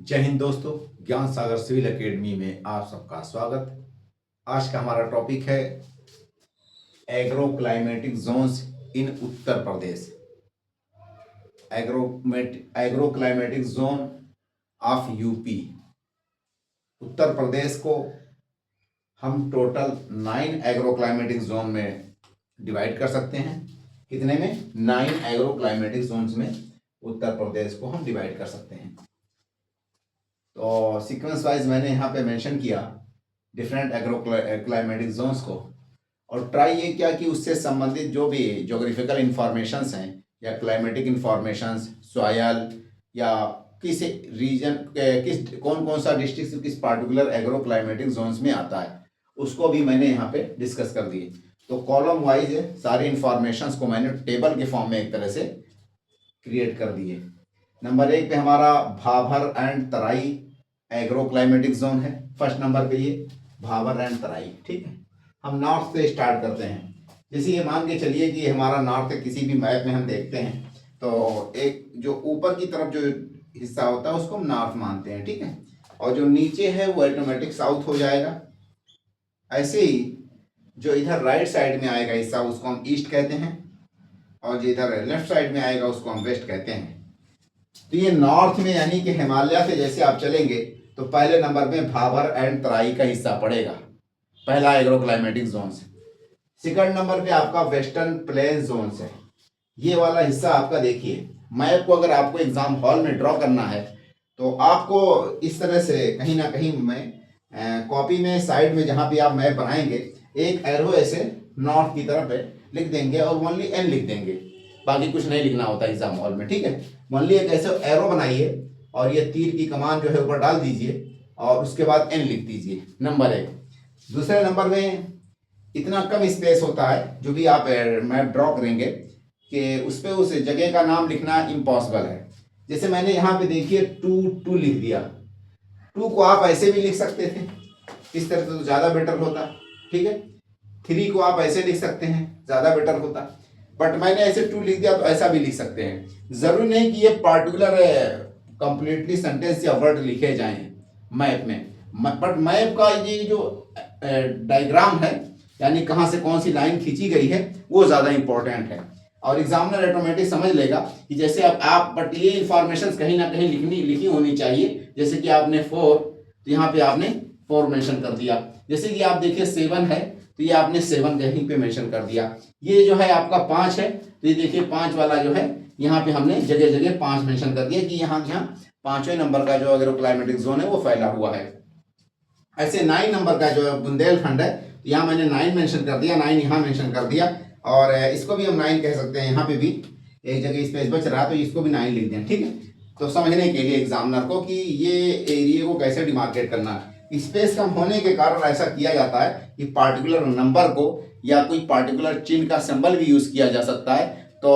जय हिंद दोस्तों, ज्ञान सागर सिविल एकेडमी में आप सबका स्वागत। आज का हमारा टॉपिक है agro climatic zones in Uttar Pradesh. Agro climatic zone of UP. Uttar Pradesh को हम टोटल 9 एग्रो क्लाइमेटिक जोन में डिवाइड कर सकते हैं। कितने में? 9 एग्रो क्लाइमेटिक जोन्स में उत्तर प्रदेश को हम डिवाइड कर सकते हैं। तो सीक्वेंस वाइज मैंने यहाँ पे मेंशन किया डिफरेंट एग्रो क्लाइमेटिक जोन्स को, और ट्राई ये किया कि उससे संबंधित जो भी ज्योग्राफिकल इंफॉर्मेशंस हैं या क्लाइमेटिक इंफॉर्मेशंस, सॉयल या किस रीजन किस कौन सा डिस्ट्रिक्ट किस पार्टिकुलर एग्रो क्लाइमेटिक जोन्स में आता है, उसको भी मैंने यहाँ पे डिस्कस कर दिए। तो कॉलम वाइज सारे इंफॉर्मेशंस को मैंने टेबल के फॉर्म में एक तरह से क्रिएट कर दिए। नंबर 1 पे हमारा Bhabar and Terai agro climatic zone है। फर्स्ट नंबर पे ये भाभर एंड तराई। ठीक है, हम नॉर्थ से स्टार्ट करते हैं। जैसे ये मान के चलिए कि हमारा नॉर्थ है, किसी भी मैप में हम देखते हैं तो एक जो ऊपर की तरफ जो हिस्सा होता है उसको हम नॉर्थ मानते हैं। ठीक है, और जो नीचे है वो ऑटोमेटिक साउथ हो जाएगा। ऐसे ही जो इधर राइट साइड में आएगा हिस्सा उसको हम ईस्ट कहते हैं, और जो इधर लेफ्ट साइड में आएगा उसको हम वेस्ट कहते हैं। तो ये नॉर्थ में यानी कि हिमालय से जैसे आप चलेंगे तो पहले नंबर में भाभर एंड तराई का हिस्सा पड़ेगा, पहला एग्रो क्लाइमेटिक जोन से। सेकंड नंबर पे आपका वेस्टर्न प्लेन जोन है। ये वाला हिस्सा आपका देखिए, मैप को अगर आपको एग्जाम हॉल में ड्रॉ करना है तो आपको इस तरह से कहीं ना कहीं मैं कॉपी में साइड में जहाँ पे आप मैप बनाएंगे एक एरो ऐसे नॉर्थ की तरफ लिख देंगे और ओनली एन लिख देंगे, बाकी कुछ नहीं लिखना होता एग्जाम हॉल में। ठीक है, ओनली एक ऐसे एरो बनाइए और ये तीर की कमान जो है ऊपर डाल दीजिए और उसके बाद एन लिख दीजिए, नंबर 1। दूसरे नंबर में इतना कम स्पेस होता है जो भी आप मैप ड्रॉ करेंगे कि उस पर उस जगह का नाम लिखना इम्पॉसिबल है। जैसे मैंने यहाँ पे देखिए 2 लिख दिया। 2 को आप ऐसे भी लिख सकते थे, इस तरह से तो ज़्यादा बेटर होता। ठीक है, 3 को आप ऐसे लिख सकते हैं, ज़्यादा बेटर होता, बट मैंने ऐसे 2 लिख दिया तो ऐसा भी लिख सकते हैं। ज़रूरी नहीं कि ये पार्टिकुलर कंप्लीटली सेंटेंस या वर्ड लिखे जाएं मैप में, बट मैप का ये जो डायग्राम है यानी कहाँ से कौन सी लाइन खींची गई है वो ज़्यादा इंपॉर्टेंट है, और एग्जामिनर ऑटोमेटिक समझ लेगा कि जैसे आप बट ये इंफॉर्मेशन कहीं ना कहीं लिखी होनी चाहिए। जैसे कि आपने 4 तो यहाँ पे आपने 4 मेंशन कर दिया। जैसे कि आप देखिए 7 है तो ये आपने 7 कहीं पे मेंशन कर दिया। ये जो है आपका 5 है तो ये देखिए 5 वाला जो है यहाँ पे हमने जगह जगह 5 मेंशन कर दिया कि यहाँ 5वें नंबर का जो एग्रो क्लाइमेटिक जोन है वो फैला हुआ है। ऐसे 9 नंबर का जो बुंदेलखंड है तो यहाँ मैंने 9 मेंशन कर दिया, 9 यहाँ मेंशन कर दिया, और इसको भी हम 9 कह सकते हैं। यहाँ पे भी एक जगह स्पेस बच रहा है तो इसको भी 9 लिख दें। ठीक है, तो समझने के लिए एग्जामिनर को कि ये एरिया को कैसे डिमार्केट करना है। स्पेस कम होने के कारण ऐसा किया जाता है कि पार्टिकुलर नंबर को या कोई पार्टिकुलर चिन्ह का सिंबल भी यूज किया जा सकता है। तो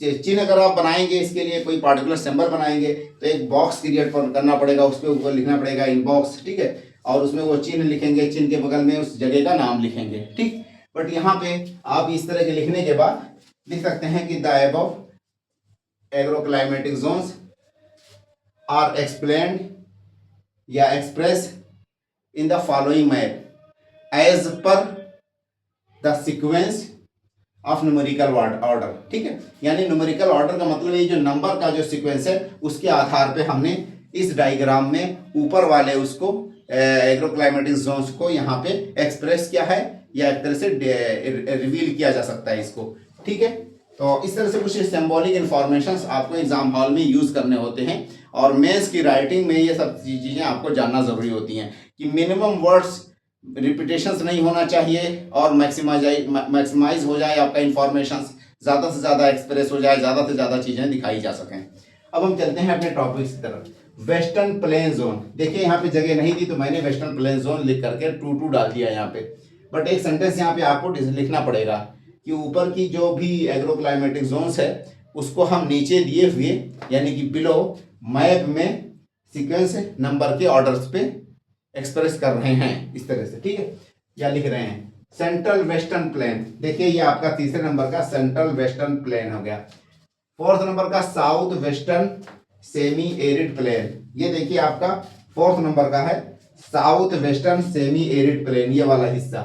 चिन्ह अगर आप बनाएंगे, इसके लिए कोई पार्टिकुलर सिंबल बनाएंगे तो एक बॉक्स क्रिएट करना पड़ेगा, उसके ऊपर लिखना पड़ेगा इनबॉक्स। ठीक है, और उसमें वो चिन्ह लिखेंगे, चिन्ह के बगल में उस जगह का नाम लिखेंगे। ठीक, बट यहाँ पे आप इस तरह के लिखने के बाद लिख सकते हैं कि the above agro climatic zones are explained या express in the following map as per the sequence of numerical order. ठीक है, यानी न्यूमेरिकल ऑर्डर का मतलब ये जो नंबर का जो सीक्वेंस है उसके आधार पे हमने इस डायग्राम में ऊपर वाले उसको एग्रो क्लाइमेटिक जोन्स को यहाँ पे एक्सप्रेस किया है या एक तरह से रिवील किया जा सकता है इसको। ठीक है, तो इस तरह से कुछ सिंबॉलिक इंफॉर्मेशंस आपको एग्जाम हॉल में यूज करने होते हैं, और मेंस की राइटिंग में ये सब चीज़ें आपको जानना जरूरी होती हैं कि मिनिमम वर्ड्स रिपीटेशंस नहीं होना चाहिए और मैक्सिमाइज हो जाए आपका इंफॉर्मेशन, ज़्यादा से ज़्यादा एक्सप्रेस हो जाए, ज़्यादा से ज़्यादा चीज़ें दिखाई जा सकें। अब हम चलते हैं अपने टॉपिक की तरफ। वेस्टर्न प्लेन जोन, देखिए यहाँ पे जगह नहीं थी तो मैंने वेस्टर्न प्लेन जोन लिख करके 2 डाल दिया यहाँ पे, बट एक सेंटेंस यहाँ पे आपको लिखना पड़ेगा कि ऊपर की जो भी एग्रो क्लाइमेटिक जोन्स है उसको हम नीचे दिए हुए यानी कि बिलो मैप में सीक्वेंस नंबर के ऑर्डर्स पे एक्सप्रेस कर रहे हैं इस तरह से। ठीक है, या लिख रहे हैं सेंट्रल वेस्टर्न प्लेन। देखिए ये आपका तीसरे नंबर का सेंट्रल वेस्टर्न प्लेन हो गया। 4th नंबर का south western semi arid plain, ये देखिए आपका 4th नंबर का है, south western semi arid plain, ये वाला हिस्सा।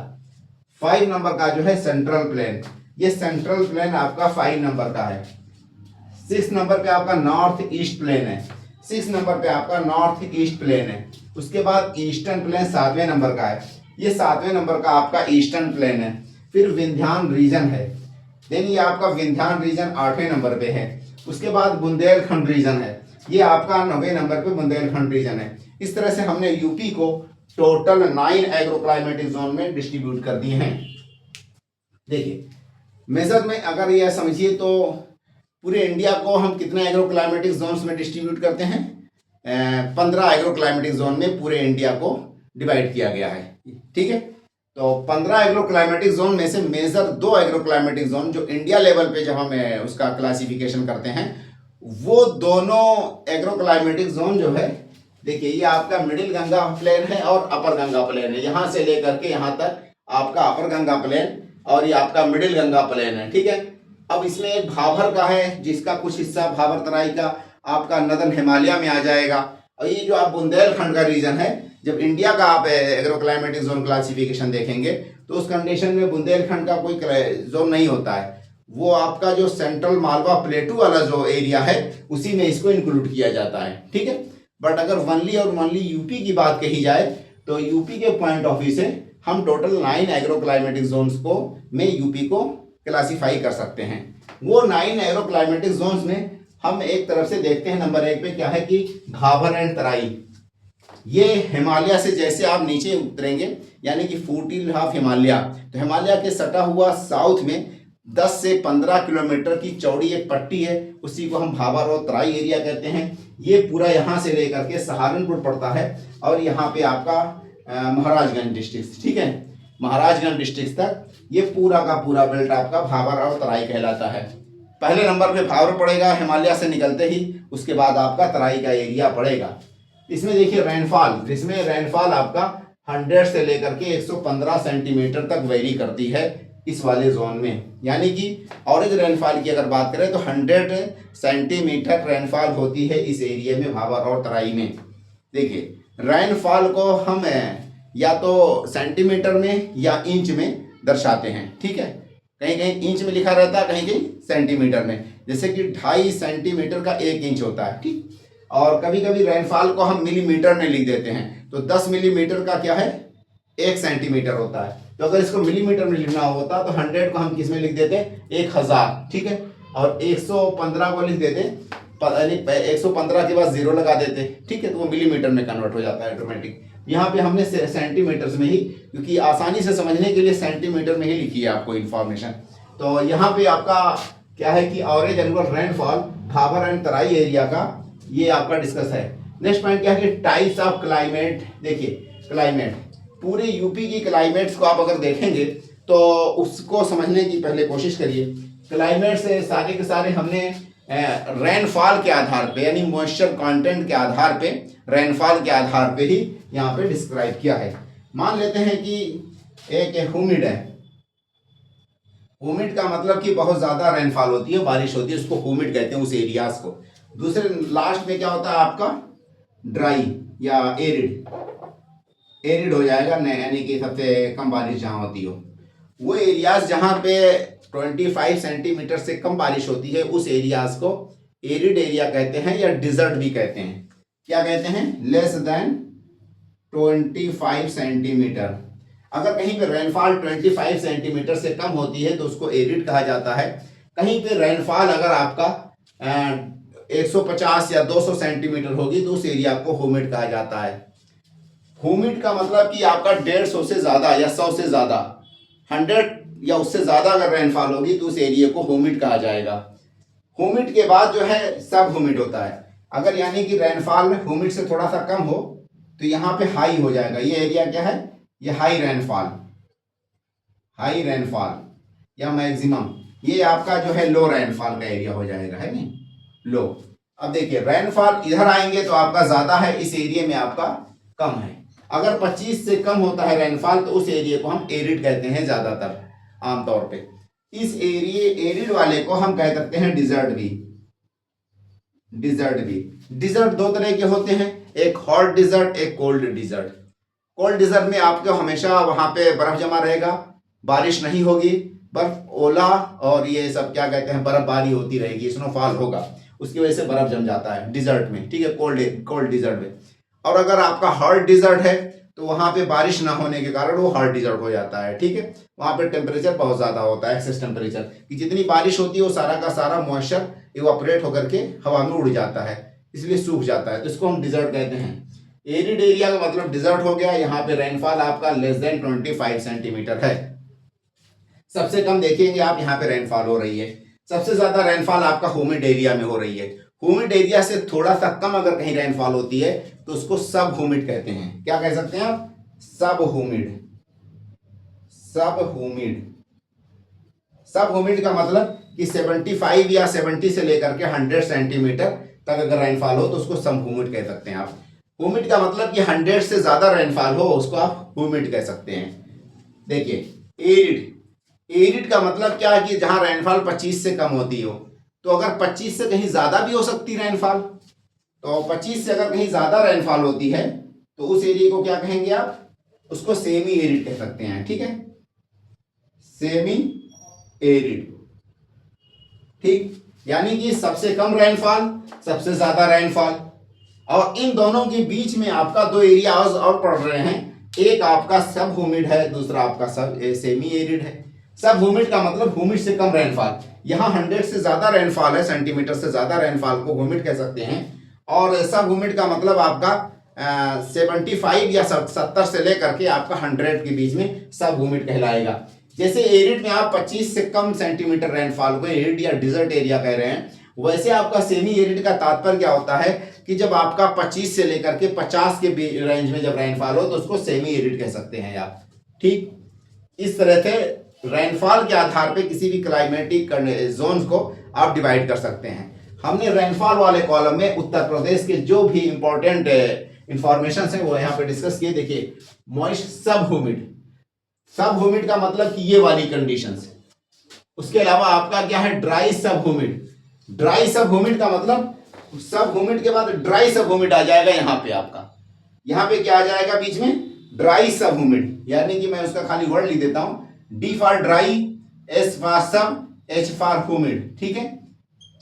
5 नंबर का जो है सेंट्रल प्लेन, ये सेंट्रल प्लेन आपका 5 नंबर का है। 6 नंबर पे आपका नॉर्थ ईस्ट प्लेन है, 6 नंबर पे आपका नॉर्थ ईस्ट प्लेन है। उसके बाद ईस्टर्न प्लेन 7वें नंबर का है, ये 7वें नंबर का आपका ईस्टर्न प्लेन है। फिर विंध्यान रीजन है, देन ये आपका विंध्यान रीजन 8वें नंबर पे है। उसके बाद बुंदेलखंड रीजन है, ये आपका 9वें नंबर पे बुंदेलखंड रीजन है। इस तरह से हमने यूपी को टोटल 9 एग्रो क्लाइमेटिक जोन में डिस्ट्रीब्यूट कर दिए हैं। देखिए मेजर में अगर यह समझिए तो पूरे इंडिया को हम कितने एग्रो क्लाइमेटिक जोन्स में डिस्ट्रीब्यूट करते हैं, 15 एग्रो क्लाइमेटिक जोन में पूरे इंडिया को डिवाइड किया गया है। ठीक है, तो 15 एग्रो क्लाइमेटिक जोन में से मेजर 2 एग्रो क्लाइमेटिक जोन जो इंडिया लेवल पे जब हम उसका क्लासिफिकेशन करते हैं, वो दोनों एग्रो क्लाइमेटिक जोन जो है, देखिए ये आपका मिडिल गंगा प्लेन है और अपर गंगा प्लेन है, यहां से लेकर के यहां तक आपका अपर गंगा प्लेन और ये आपका मिडिल गंगा प्लेन है। ठीक है, अब इसमें एक भाबर का है जिसका कुछ हिस्सा भाबर तराई का आपका नदन हिमालय में आ जाएगा, और ये जो आप बुंदेलखंड का रीजन है, जब इंडिया का आप एग्रो क्लाइमेटिक जोन क्लासिफिकेशन देखेंगे तो उस कंडीशन में बुंदेलखंड का कोई जोन नहीं होता है, वो आपका जो सेंट्रल मालवा प्लेटू वाला जो एरिया है उसी में इसको इंक्लूड किया जाता है। ठीक है, बट अगर वनली यूपी की बात कही जाए तो यूपी के पॉइंट ऑफ व्यू से हम टोटल 9 एग्रो क्लाइमेटिक जोन्स को में यूपी को क्लासीफाई कर सकते हैं। वो 9 एग्रो क्लाइमेटिक जोन्स में हम एक तरफ से देखते हैं, नंबर 1 पे क्या है कि भाबर एंड तराई, ये हिमालय से जैसे आप नीचे उतरेंगे यानी कि फुट ऑफ हिमालय, तो हिमालय के सटा हुआ साउथ में 10 से 15 किलोमीटर की चौड़ी एक पट्टी है, उसी को हम भाबर और तराई एरिया कहते हैं। ये पूरा यहाँ से लेकर के सहारनपुर पड़ता है और यहाँ पे आपका महाराजगंज डिस्ट्रिक्ट, ठीक है, महाराजगंज डिस्ट्रिक्ट तक ये पूरा का पूरा बेल्ट आपका भाबर और तराई कहलाता है। पहले नंबर पे भाबर पड़ेगा हिमालय से निकलते ही, उसके बाद आपका तराई का एरिया पड़ेगा। इसमें देखिए रेनफॉल, जिसमें रेनफॉल आपका 100 से लेकर के 115 सेंटीमीटर तक वेरी करती है इस वाले जोन में, यानी कि ऑरेंज रेनफॉल की अगर बात करें तो 100 सेंटीमीटर रेनफॉल होती है इस एरिया में भाबर और तराई में। देखिए रेनफॉल को हम या तो सेंटीमीटर में या इंच में दर्शाते हैं। ठीक है, कहीं कहीं इंच में लिखा रहता है, कहीं कहीं सेंटीमीटर में, जैसे कि 2.5 सेंटीमीटर का 1 इंच होता है। ठीक, और कभी कभी रेनफॉल को हम मिलीमीटर में लिख देते हैं, तो 10 मिलीमीटर का क्या है 1 सेंटीमीटर होता है। तो अगर इसको मिलीमीटर में लिखना होता तो 100 को हम किस में लिख देते 1000, ठीक है, और 115 को लिख देते 115 के बाद 0 लगा देते, ठीक है, तो वो मिलीमीटर में कन्वर्ट हो जाता है ऑटोमेटिक। यहाँ पे हमने सेंटीमीटर्स में ही, क्योंकि आसानी से समझने के लिए सेंटीमीटर में ही लिखी है आपको इन्फॉर्मेशन। तो यहाँ पे आपका क्या है कि orange annual rainfall Bhabar and Terai area का ये आपका डिस्कस है। नेक्स्ट पॉइंट क्या है कि टाइप्स ऑफ क्लाइमेट। देखिए क्लाइमेट, पूरे यूपी की क्लाइमेट्स को आप अगर देखेंगे तो उसको समझने की पहले कोशिश करिए। क्लाइमेट से सारे के सारे हमने रेनफॉल के आधार पे यानी मॉइस्चर कंटेंट के आधार पे, रेनफॉल के आधार पे ही यहाँ पे डिस्क्राइब किया है। मान लेते हैं कि एक ह्यूमिड है, ह्यूमिड का मतलब कि बहुत ज्यादा रेनफॉल होती है, बारिश होती है, उसको ह्यूमिड कहते हैं उस एरियाज को। दूसरे लास्ट में क्या होता है आपका ड्राई या एरिड, एरिड हो जाएगा यानी कि सबसे कम बारिश जहाँ होती हो। वो एरियाज जहाँ पे 25 सेंटीमीटर से कम बारिश होती है उस एरियाज को एरिड एरिया कहते हैं या डिजर्ट भी कहते हैं। क्या कहते हैं, लेस देन 25 सेंटीमीटर। अगर कहीं पे रेनफॉल 25 सेंटीमीटर से कम होती है तो उसको एरिड कहा जाता है। कहीं पे रेनफॉल अगर आपका 150 या 200 सेंटीमीटर होगी तो उस एरिया को ह्यूमिड कहा जाता है। ह्यूमिड का मतलब कि आपका 150 से ज्यादा या 100 से ज्यादा, 100 या उससे ज्यादा अगर रेनफॉल होगी तो उस एरिया को ह्यूमिड कहा जाएगा। ह्यूमिड के बाद जो है सब ह्यूमिड होता है। अगर यानी कि रेनफॉल ह्यूमिड से थोड़ा सा कम हो तो यहाँ पे हाई हो जाएगा। ये एरिया क्या है, ये हाई रेनफॉल, हाई रेनफॉल या मैक्सिमम। ये आपका जो है लो रेनफॉल का एरिया हो जाएगा, है नहीं, लो। अब देखिए रेनफॉल इधर आएंगे तो आपका ज्यादा है, इस एरिया में आपका कम है। अगर 25 से कम होता है रेनफॉल तो उस एरिया को हम एरिड कहते हैं ज्यादातर आमतौर पे। इस एरिया एरिड वाले को हम कह सकते हैं डिजर्ट भी। डिजर्ट भी। डिजर्ट दो तरह के होते हैं, एक हॉट डिजर्ट, एक कोल्ड डिजर्ट। कोल्ड डिजर्ट में आपको हमेशा वहां पे बर्फ जमा रहेगा, बारिश नहीं होगी, बर्फ ओला और ये सब क्या कहते हैं बर्फबारी होती रहेगी, स्नोफॉल होगा, उसकी वजह से बर्फ जम जाता है डिजर्ट में, ठीक है, कोल्ड कोल्ड डिजर्ट में। और अगर आपका हॉट डिजर्ट है तो वहां पे बारिश ना होने के कारण वो हॉट डिजर्ट हो जाता है, ठीक है। वहां पे टेम्परेचर बहुत ज्यादा होता है, एक्सेस टेम्परेचर, कि जितनी बारिश होती है वो सारा का सारा मॉइस्चर इवापोरेट होकर के हवा में उड़ जाता है, इसलिए सूख जाता है, तो इसको हम डिजर्ट कहते हैं। एरिड एरिया का मतलब डिजर्ट हो गया, यहाँ पे रेनफॉल आपका लेस देन 25 सेंटीमीटर है। सबसे कम देखेंगे आप यहाँ पे रेनफॉल हो रही है, सबसे ज्यादा रेनफॉल आपका ह्यूमिड एरिया में हो रही है। ह्यूमिड एरिया से थोड़ा सा कम अगर कहीं रेनफॉल होती है तो उसको सब ह्यूमिड कहते हैं। क्या कह सकते हैं आप? Sub humid. सब ह्यूमिड। सब ह्यूमिड का मतलब कि 75 या 70 से लेकर के 100 सेंटीमीटर तक अगर रेनफॉल हो तो उसको सब ह्यूमिड कह सकते हैं आप। ह्यूमिड का मतलब कि 100 से ज्यादा रेनफॉल हो उसको आप ह्यूमिड कह सकते हैं। देखिए एरिड। एरिड का मतलब क्या है कि जहां रेनफॉल 25 से कम होती हो, तो अगर 25 से कहीं ज्यादा भी हो सकती रेनफॉल, तो 25 से अगर कहीं ज्यादा रेनफॉल होती है तो उस एरिया को क्या कहेंगे आप? उसको सेमी एरिड कह सकते हैं, ठीक है, सेमी एरिड, ठीक। यानी कि सबसे कम रेनफॉल, सबसे ज्यादा रेनफॉल, और इन दोनों के बीच में आपका दो एरिया और पड़ रहे हैं, एक आपका सब ह्यूमिड है, दूसरा आपका सब सेमी एरिड है। सब ह्यूमिड का मतलब ह्यूमिड से कम रेनफॉल, यहाँ 100 से ज्यादा रेनफॉल है, सेंटीमीटर से ज्यादा रेनफॉल को ह्यूमिड कह सकते हैं। और सब ह्यूमिड का मतलब आपका 75 या 70 से लेकर के आपका 100 के बीच में सब ह्यूमिड कहलाएगा। जैसे एरिड में आप 25 से कम सेंटीमीटर रेनफॉल को एरिड या डिजर्ट एरिया कह रहे हैं, वैसे आपका सेमी एरिड का तात्पर्य क्या होता है कि जब आपका 25 से लेकर के 50 के रेंज में जब रेनफॉल हो तो उसको सेमी एरिड कह सकते हैं आप, ठीक। इस तरह से रेनफॉल के आधार पे किसी भी क्लाइमेटिक जोन्स को आप डिवाइड कर सकते हैं। हमने रेनफॉल वाले कॉलम में उत्तर प्रदेश के जो भी इंपॉर्टेंट इंफॉर्मेशन है वो यहाँ पे डिस्कस किए। देखिए मॉइस्ट सब ह्यूमिड। सब ह्यूमिड का मतलब कि ये वाली कंडीशंस। उसके अलावा आपका क्या है? Dry sub humid. Dry sub humid का मतलब सब ह्यूमिड के बाद ड्राई सब ह्यूमिड आ जाएगा यहाँ पे आपका। यहाँ पे क्या आ जाएगा बीच में? Dry sub humid. यानी कि मैं उसका खाली वर्ड लिख देता हूं, D for dry, S for सब, एच फॉर ह्यूमिड, ठीक है।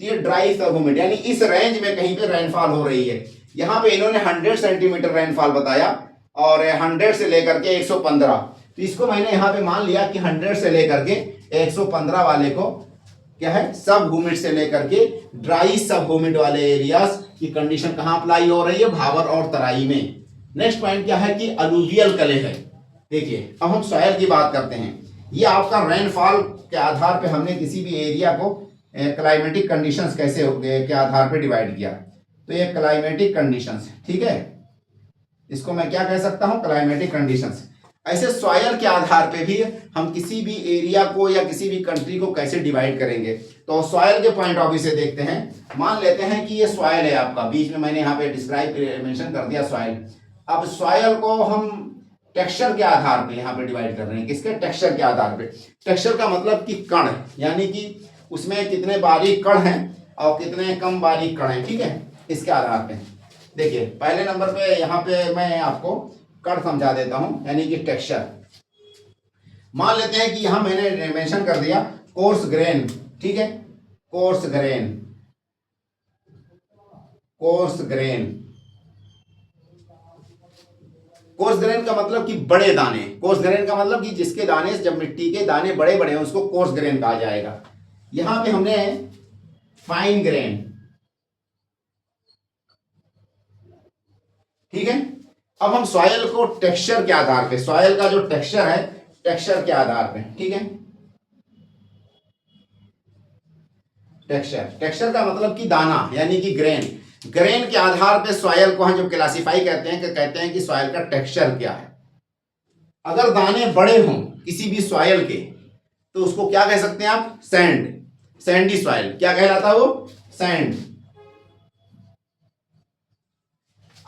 तो ये ड्राई सब ह्यूमिड यानी इस रेंज में कहीं पे रेनफॉल हो रही है। यहाँ पे इन्होंने 100 सेंटीमीटर रेनफॉल बताया और 100 से लेकर के 115, तो इसको मैंने यहाँ पे मान लिया कि 100 से लेकर के 115 वाले को क्या है? सब ह्यूमिड से लेकर के ड्राई सब ह्यूमिड वाले एरियाज की कंडीशन कहां अप्लाई हो रही है? भावर और तराई में। नेक्स्ट पॉइंट क्या है कि अलूवियल कले है। देखिए अब हम सॉइल की बात करते हैं। ये आपका रेनफॉल के आधार पे हमने किसी भी एरिया को क्लाइमेटिक कंडीशंस कैसे के आधार पे डिवाइड किया। तो ये क्लाइमेटिक कंडीशंस, ठीक है, इसको मैं क्या कह सकता हूं? Climatic conditions. ऐसे सॉइल के आधार पे भी हम किसी भी एरिया को या किसी भी कंट्री को कैसे डिवाइड करेंगे। तो सॉइल के पॉइंट ऑफ व्यू से देखते हैं। मान लेते हैं कि ये सॉइल है आपका, बीच में मैंने यहाँ पे डिस्क्राइब मेंशन कर दिया सॉइल। अब सॉइल को हम टेक्सचर के आधार पे यहाँ पे डिवाइड कर रहे हैं। किसके? टेक्सचर के आधार पे। टेक्सचर का मतलब कि कण, यानी कि उसमें कितने बारीक कण हैं और कितने कम बारीक कण हैं, ठीक है, इसके आधार पे। देखिए पहले नंबर पे यहाँ पे मैं आपको कण समझा देता हूं, यानी कि टेक्सचर। मान लेते हैं कि यहां मैंने मेंशन कर दिया कोर्स ग्रेन, ठीक है, coarse grain, coarse grain. Coarse grain का मतलब कि बड़े दाने। कोर्स ग्रेन का मतलब कि जिसके दाने, जब मिट्टी के दाने बड़े बड़े हैं उसको कोर्स ग्रेन कहा जाएगा। यहां पे हमने फाइन ग्रेन, ठीक है। अब हम सॉइल को टेक्सचर के आधार पे, सॉइल का जो टेक्सचर है टेक्सचर के आधार पे, ठीक है, टेक्सचर। टेक्सचर का मतलब कि दाना यानी कि ग्रेन। ग्रेन के आधार पे सॉइल को हम जब क्लासिफाई करते हैं कि कहते हैं कि सॉइल का टेक्सचर क्या है। अगर दाने बड़े हों किसी भी सॉइल के तो उसको क्या कह सकते हैं आप? Sand, Sandy soil. क्या कहलाता है वो? सैंड।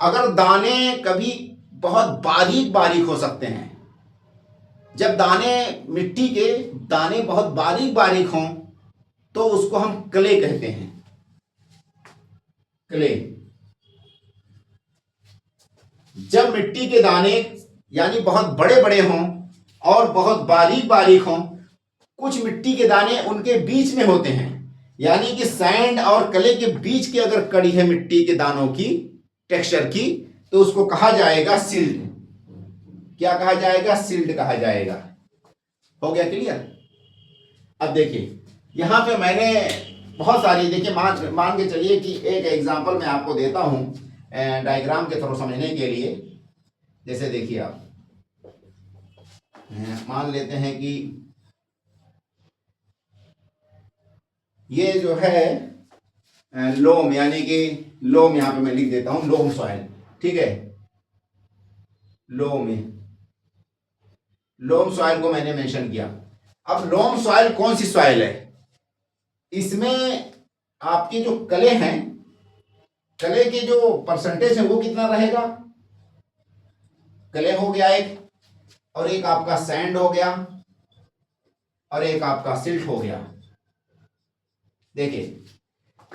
अगर दाने कभी बहुत बारीक बारीक हो सकते हैं, जब दाने मिट्टी के दाने बहुत बारीक बारीक हों तो उसको हम क्ले कहते हैं। क्ले। जब मिट्टी के दाने यानी बहुत बड़े बड़े हों और बहुत बारीक बारीक हों, कुछ मिट्टी के दाने उनके बीच में होते हैं, यानी कि सैंड और क्ले के बीच की अगर कड़ी है मिट्टी के दानों की टेक्सचर की, तो उसको कहा जाएगा सिल्ट। क्या कहा जाएगा? सिल्ट कहा जाएगा। हो गया क्लियर? अब देखिए यहां पे मैंने बहुत सारी, देखिए मान के चलिए कि एक एग्जांपल मैं आपको देता हूं डायग्राम के थ्रू समझने के लिए। जैसे देखिए आप मान लेते हैं कि ये जो है लोम, यानी कि लोम, यहां पे मैं लिख देता हूं लोम सॉइल, ठीक है। लोम सॉइल को मैंने मेंशन किया। अब लोम सॉइल कौन सी सॉइल है? इसमें आपके जो कले हैं, कले के जो परसेंटेज है वो कितना रहेगा? कले हो गया एक, और एक आपका सैंड हो गया, और एक आपका सिल्ट हो गया। देखिए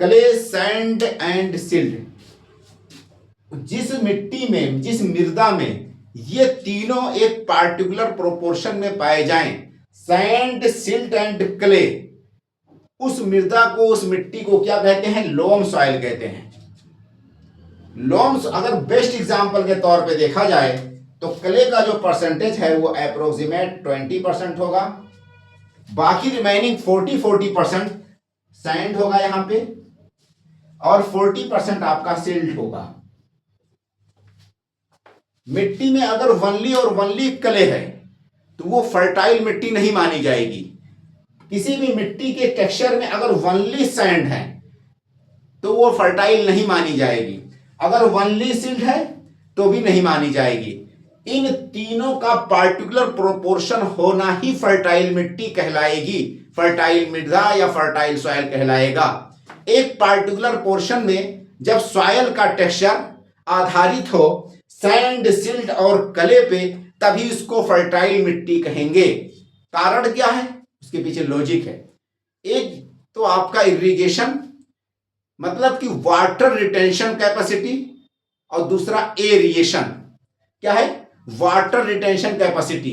क्ले, सैंड एंड सिल्ट, जिस मिट्टी में, जिस मृदा में ये तीनों एक पार्टिकुलर प्रोपोर्शन में पाए जाएं, सैंड, सिल्ट एंड क्ले, उस मृदा को, उस मिट्टी को क्या कहते हैं? लोम सॉइल कहते हैं। लोम, अगर बेस्ट एग्जांपल के तौर पे देखा जाए तो क्ले का जो परसेंटेज है वो अप्रोक्सीमेट 20% होगा, बाकी रिमेनिंग 40% सैंड होगा यहां पे, और 40% आपका सिल्ट होगा। मिट्टी में अगर वनली और वनली क्ले है तो वो फर्टाइल मिट्टी नहीं मानी जाएगी। किसी भी मिट्टी के टेक्सचर में अगर वनली सैंड है तो वो फर्टाइल नहीं मानी जाएगी, अगर वनली सिल्ट है तो भी नहीं मानी जाएगी। इन तीनों का पार्टिकुलर प्रोपोर्शन होना ही फर्टाइल मिट्टी कहलाएगी, फर्टाइल मृदा या फर्टाइल सॉइल कहलाएगा। एक पार्टिकुलर पोर्शन में जब सॉइल का टेक्सचर आधारित हो सैंड, सिल्ट और क्ले पे, तभी उसको फर्टाइल मिट्टी कहेंगे। कारण क्या है? उसके पीछे लॉजिक है। एक तो आपका इरिगेशन, मतलब कि वाटर रिटेंशन कैपेसिटी, और दूसरा एरिएशन। क्या है? Water retention capacity.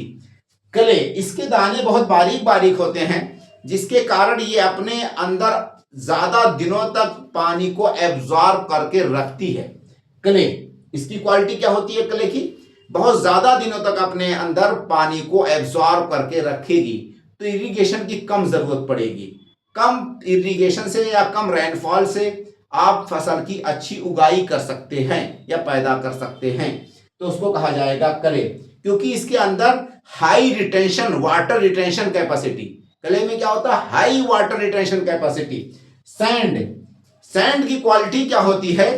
क्ले, इसके दाने बहुत बारीक बारीक होते हैं, जिसके कारण ये अपने अंदर ज्यादा दिनों तक पानी को एब्जॉर्ब करके रखती है। क्ले, इसकी क्वालिटी क्या होती है क्ले की? बहुत ज्यादा दिनों तक अपने अंदर पानी को एब्जॉर्ब करके रखेगी, तो इरिगेशन की कम जरूरत पड़ेगी। कम इरिगेशन से या कम रेनफॉल से आप फसल की अच्छी उगाई कर सकते हैं या पैदा कर सकते हैं, तो उसको कहा जाएगा क्ले, क्योंकि इसके अंदर high retention, water retention capacity. Clay में क्या होता है? High water retention capacity. Sand, sand की क्वालिटी क्या होती है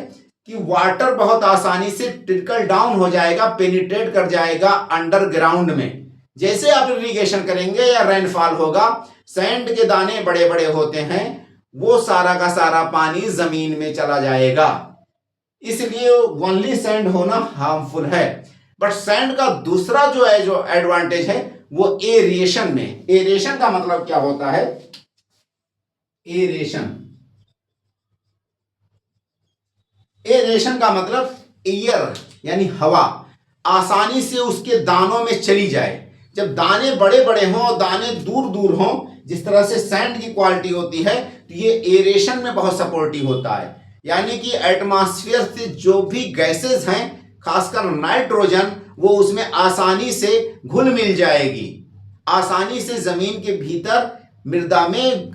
कि वाटर बहुत आसानी से ट्रिकल डाउन हो जाएगा, पेनिट्रेट कर जाएगा अंडरग्राउंड में। जैसे आप इरिगेशन करेंगे या रेनफॉल होगा, सैंड के दाने बड़े बड़े होते हैं, वो सारा का सारा पानी जमीन में चला जाएगा, इसलिए वनली सैंड होना हार्मफुल है। बट सैंड का दूसरा जो है, जो एडवांटेज है, वो एरिएशन में। एरिएशन का मतलब क्या होता है? एरिएशन, एरेशन का मतलब एयर यानी हवा आसानी से उसके दानों में चली जाए। जब दाने बड़े बड़े हों और दाने दूर दूर हों, जिस तरह से सैंड की क्वालिटी होती है, तो ये एरेशन में बहुत सपोर्टिव होता है। यानी कि एटमॉस्फेयर से जो भी गैसेस हैं, खासकर नाइट्रोजन, वो उसमें आसानी से घुल मिल जाएगी, आसानी से जमीन के भीतर मृदा में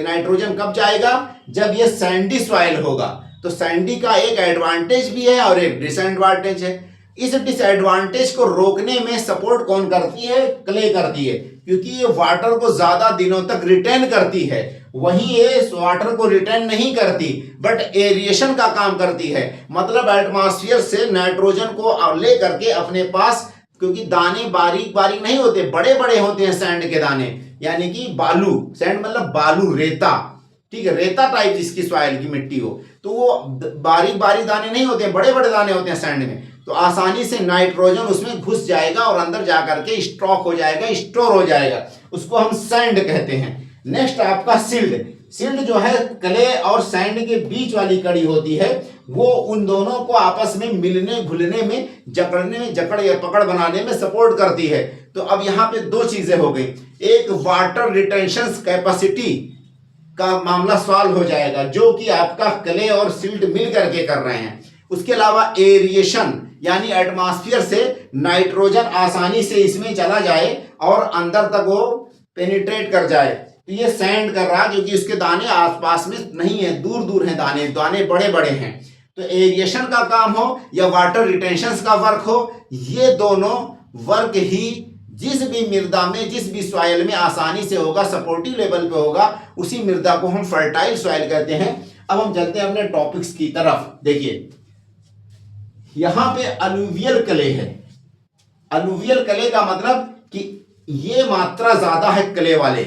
नाइट्रोजन कब जाएगा? जब ये सैंडी सॉइल होगा। तो सैंडी का एक एडवांटेज भी है और एक डिसएडवांटेज है। इस डिसएडवांटेज को रोकने में सपोर्ट कौन करती है? क्ले करती है, क्योंकि ये वाटर को ज्यादा दिनों तक रिटेन करती है। वहीं ये वाटर को रिटेन नहीं करती, बट एरिएशन का काम करती है। मतलब एटमॉस्फेयर से नाइट्रोजन को ले करके अपने पास, क्योंकि दाने बारीक बारीक नहीं होते, बड़े बड़े होते हैं सैंड के दाने, यानी कि बालू, सैंड मतलब बालू, रेता, ठीक है, रेता टाइप जिसकी सॉइल की मिट्टी हो, तो वो बारीक बारीक दाने नहीं होते हैं, बड़े बड़े दाने होते हैं सैंड में। तो आसानी से नाइट्रोजन उसमें घुस जाएगा और अंदर जाकर के स्टॉक हो जाएगा, स्टोर हो जाएगा, उसको हम सैंड कहते हैं। नेक्स्ट आपका सिल्ट। सिल्ट जो है क्ले और सैंड के बीच वाली कड़ी होती है, वो उन दोनों को आपस में मिलने घुलने में, जकड़ने में, जकड़ या पकड़ बनाने में सपोर्ट करती है। तो अब यहाँ पे दो चीजें हो गई, एक वाटर रिटेंशन कैपेसिटी का मामला सॉल्व हो जाएगा जो कि आपका क्ले और सिल्ट मिल करके कर रहे हैं। उसके अलावा एरिएशन यानी एटमॉस्फेयर से नाइट्रोजन आसानी से इसमें चला जाए और अंदर तक वो पेनिट्रेट कर जाए। तो ये सैंड कर रहा है क्योंकि उसके दाने आसपास में नहीं है, दूर दूर हैं दाने, दाने बड़े बड़े हैं। तो एरिएशन का काम हो या वाटर रिटेंशन का वर्क हो, ये दोनों वर्क ही जिस भी मृदा में, जिस भी सॉइल में आसानी से होगा, सपोर्टिव लेवल पे होगा, उसी मृदा को हम फर्टाइल सॉइल कहते हैं। अब हम चलते हैं अपने टॉपिक्स की तरफ। देखिए यहां पे अलुवियल क्ले है। अलुवियल क्ले का मतलब कि ये मात्रा ज्यादा है क्ले वाले,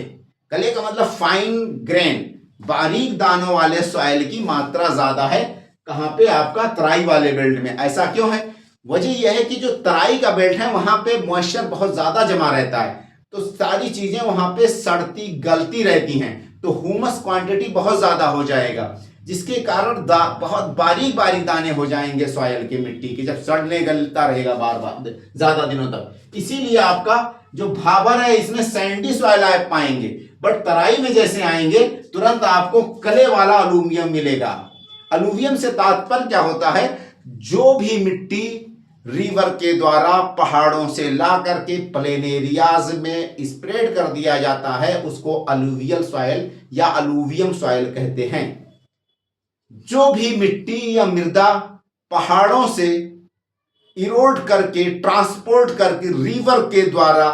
क्ले का मतलब फाइन ग्रेन, बारीक दानों वाले सॉइल की मात्रा ज्यादा है। कहां पे? आपका तराई वाले बेल्ट में। ऐसा क्यों है? वजह यह है कि जो तराई का बेल्ट है वहां पे मॉइस्चर बहुत ज्यादा जमा रहता है, तो सारी चीजें वहां पे सड़ती गलती रहती हैं, तो ह्यूमस क्वांटिटी बहुत ज्यादा हो जाएगा, जिसके कारण बहुत बारीक बारीक दाने हो जाएंगे सॉइल के, मिट्टी के, जब सड़ने गलता रहेगा बार बार ज्यादा दिनों तक। इसीलिए आपका जो भाबर है इसमें सैंडी सॉइल आप पाएंगे, बट तराई में जैसे आएंगे तुरंत आपको क्ले वाला अलुमियम मिलेगा। अलुवियम से तात्पर्य क्या होता है? जो भी मिट्टी रिवर के द्वारा पहाड़ों से ला करके प्लेन एरियाज में स्प्रेड कर दिया जाता है उसको अलुवियल सॉइल या अलुवियम सॉइल कहते हैं। जो भी मिट्टी या मृदा पहाड़ों से इरोड करके, ट्रांसपोर्ट करके रिवर के द्वारा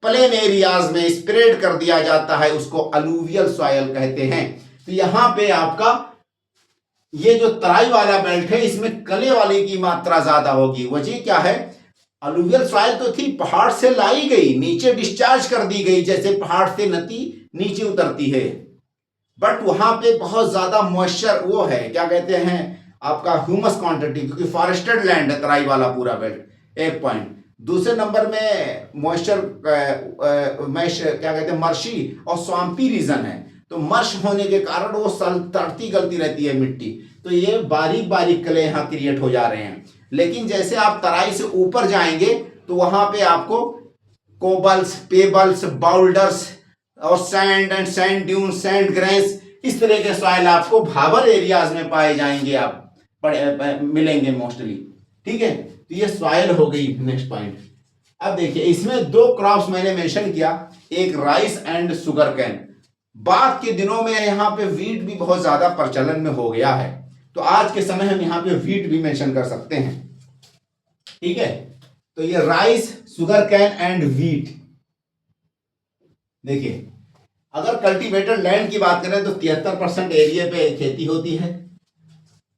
प्लेन एरियाज में स्प्रेड कर दिया जाता है उसको अलुवियल सॉइल कहते हैं। तो यहां पे आपका ये जो तराई वाला बेल्ट है इसमें क्ले वाले की मात्रा ज्यादा होगी। वजह क्या है? अलुवियल सॉइल तो थी, पहाड़ से लाई गई, नीचे डिस्चार्ज कर दी गई, जैसे पहाड़ से नदी नीचे उतरती है, बट वहां पे बहुत ज्यादा मॉइस्चर, वो है क्या कहते हैं आपका ह्यूमस क्वांटिटी, क्योंकि फॉरेस्टेड लैंड है तराई वाला पूरा बेल्ट। एक पॉइंट। दूसरे नंबर में मॉइस्चर क्या कहते हैं मर्शी और स्वाम्पी रीजन है, तो मर्श होने के कारण वो तड़ती गलती रहती है मिट्टी, तो ये बारीक बारीक क्ले यहाँ क्रिएट हो जा रहे हैं। लेकिन जैसे आप तराई से ऊपर जाएंगे तो वहां पे आपको कोबल्स, पेबल्स, बाउल्डर्स और sand and sand dune, sand grains, इस तरह के सॉइल आपको भाबर एरियाज में पाए जाएंगे, आप मिलेंगे मोस्टली। ठीक है, तो ये सॉइल हो गई। Next point. अब देखिए इसमें दो क्रॉप्स मैंने मेंशन किया, एक राइस एंड शुगर कैन। बाद के दिनों में यहाँ पे वीट भी बहुत ज्यादा प्रचलन में हो गया है, तो आज के समय हम यहाँ पे वीट भी मेंशन कर सकते हैं। ठीक है, तो ये rice, sugar cane and wheat. देखिए अगर कल्टीवेटेड लैंड की बात करें तो 73% एरिया पे खेती होती है।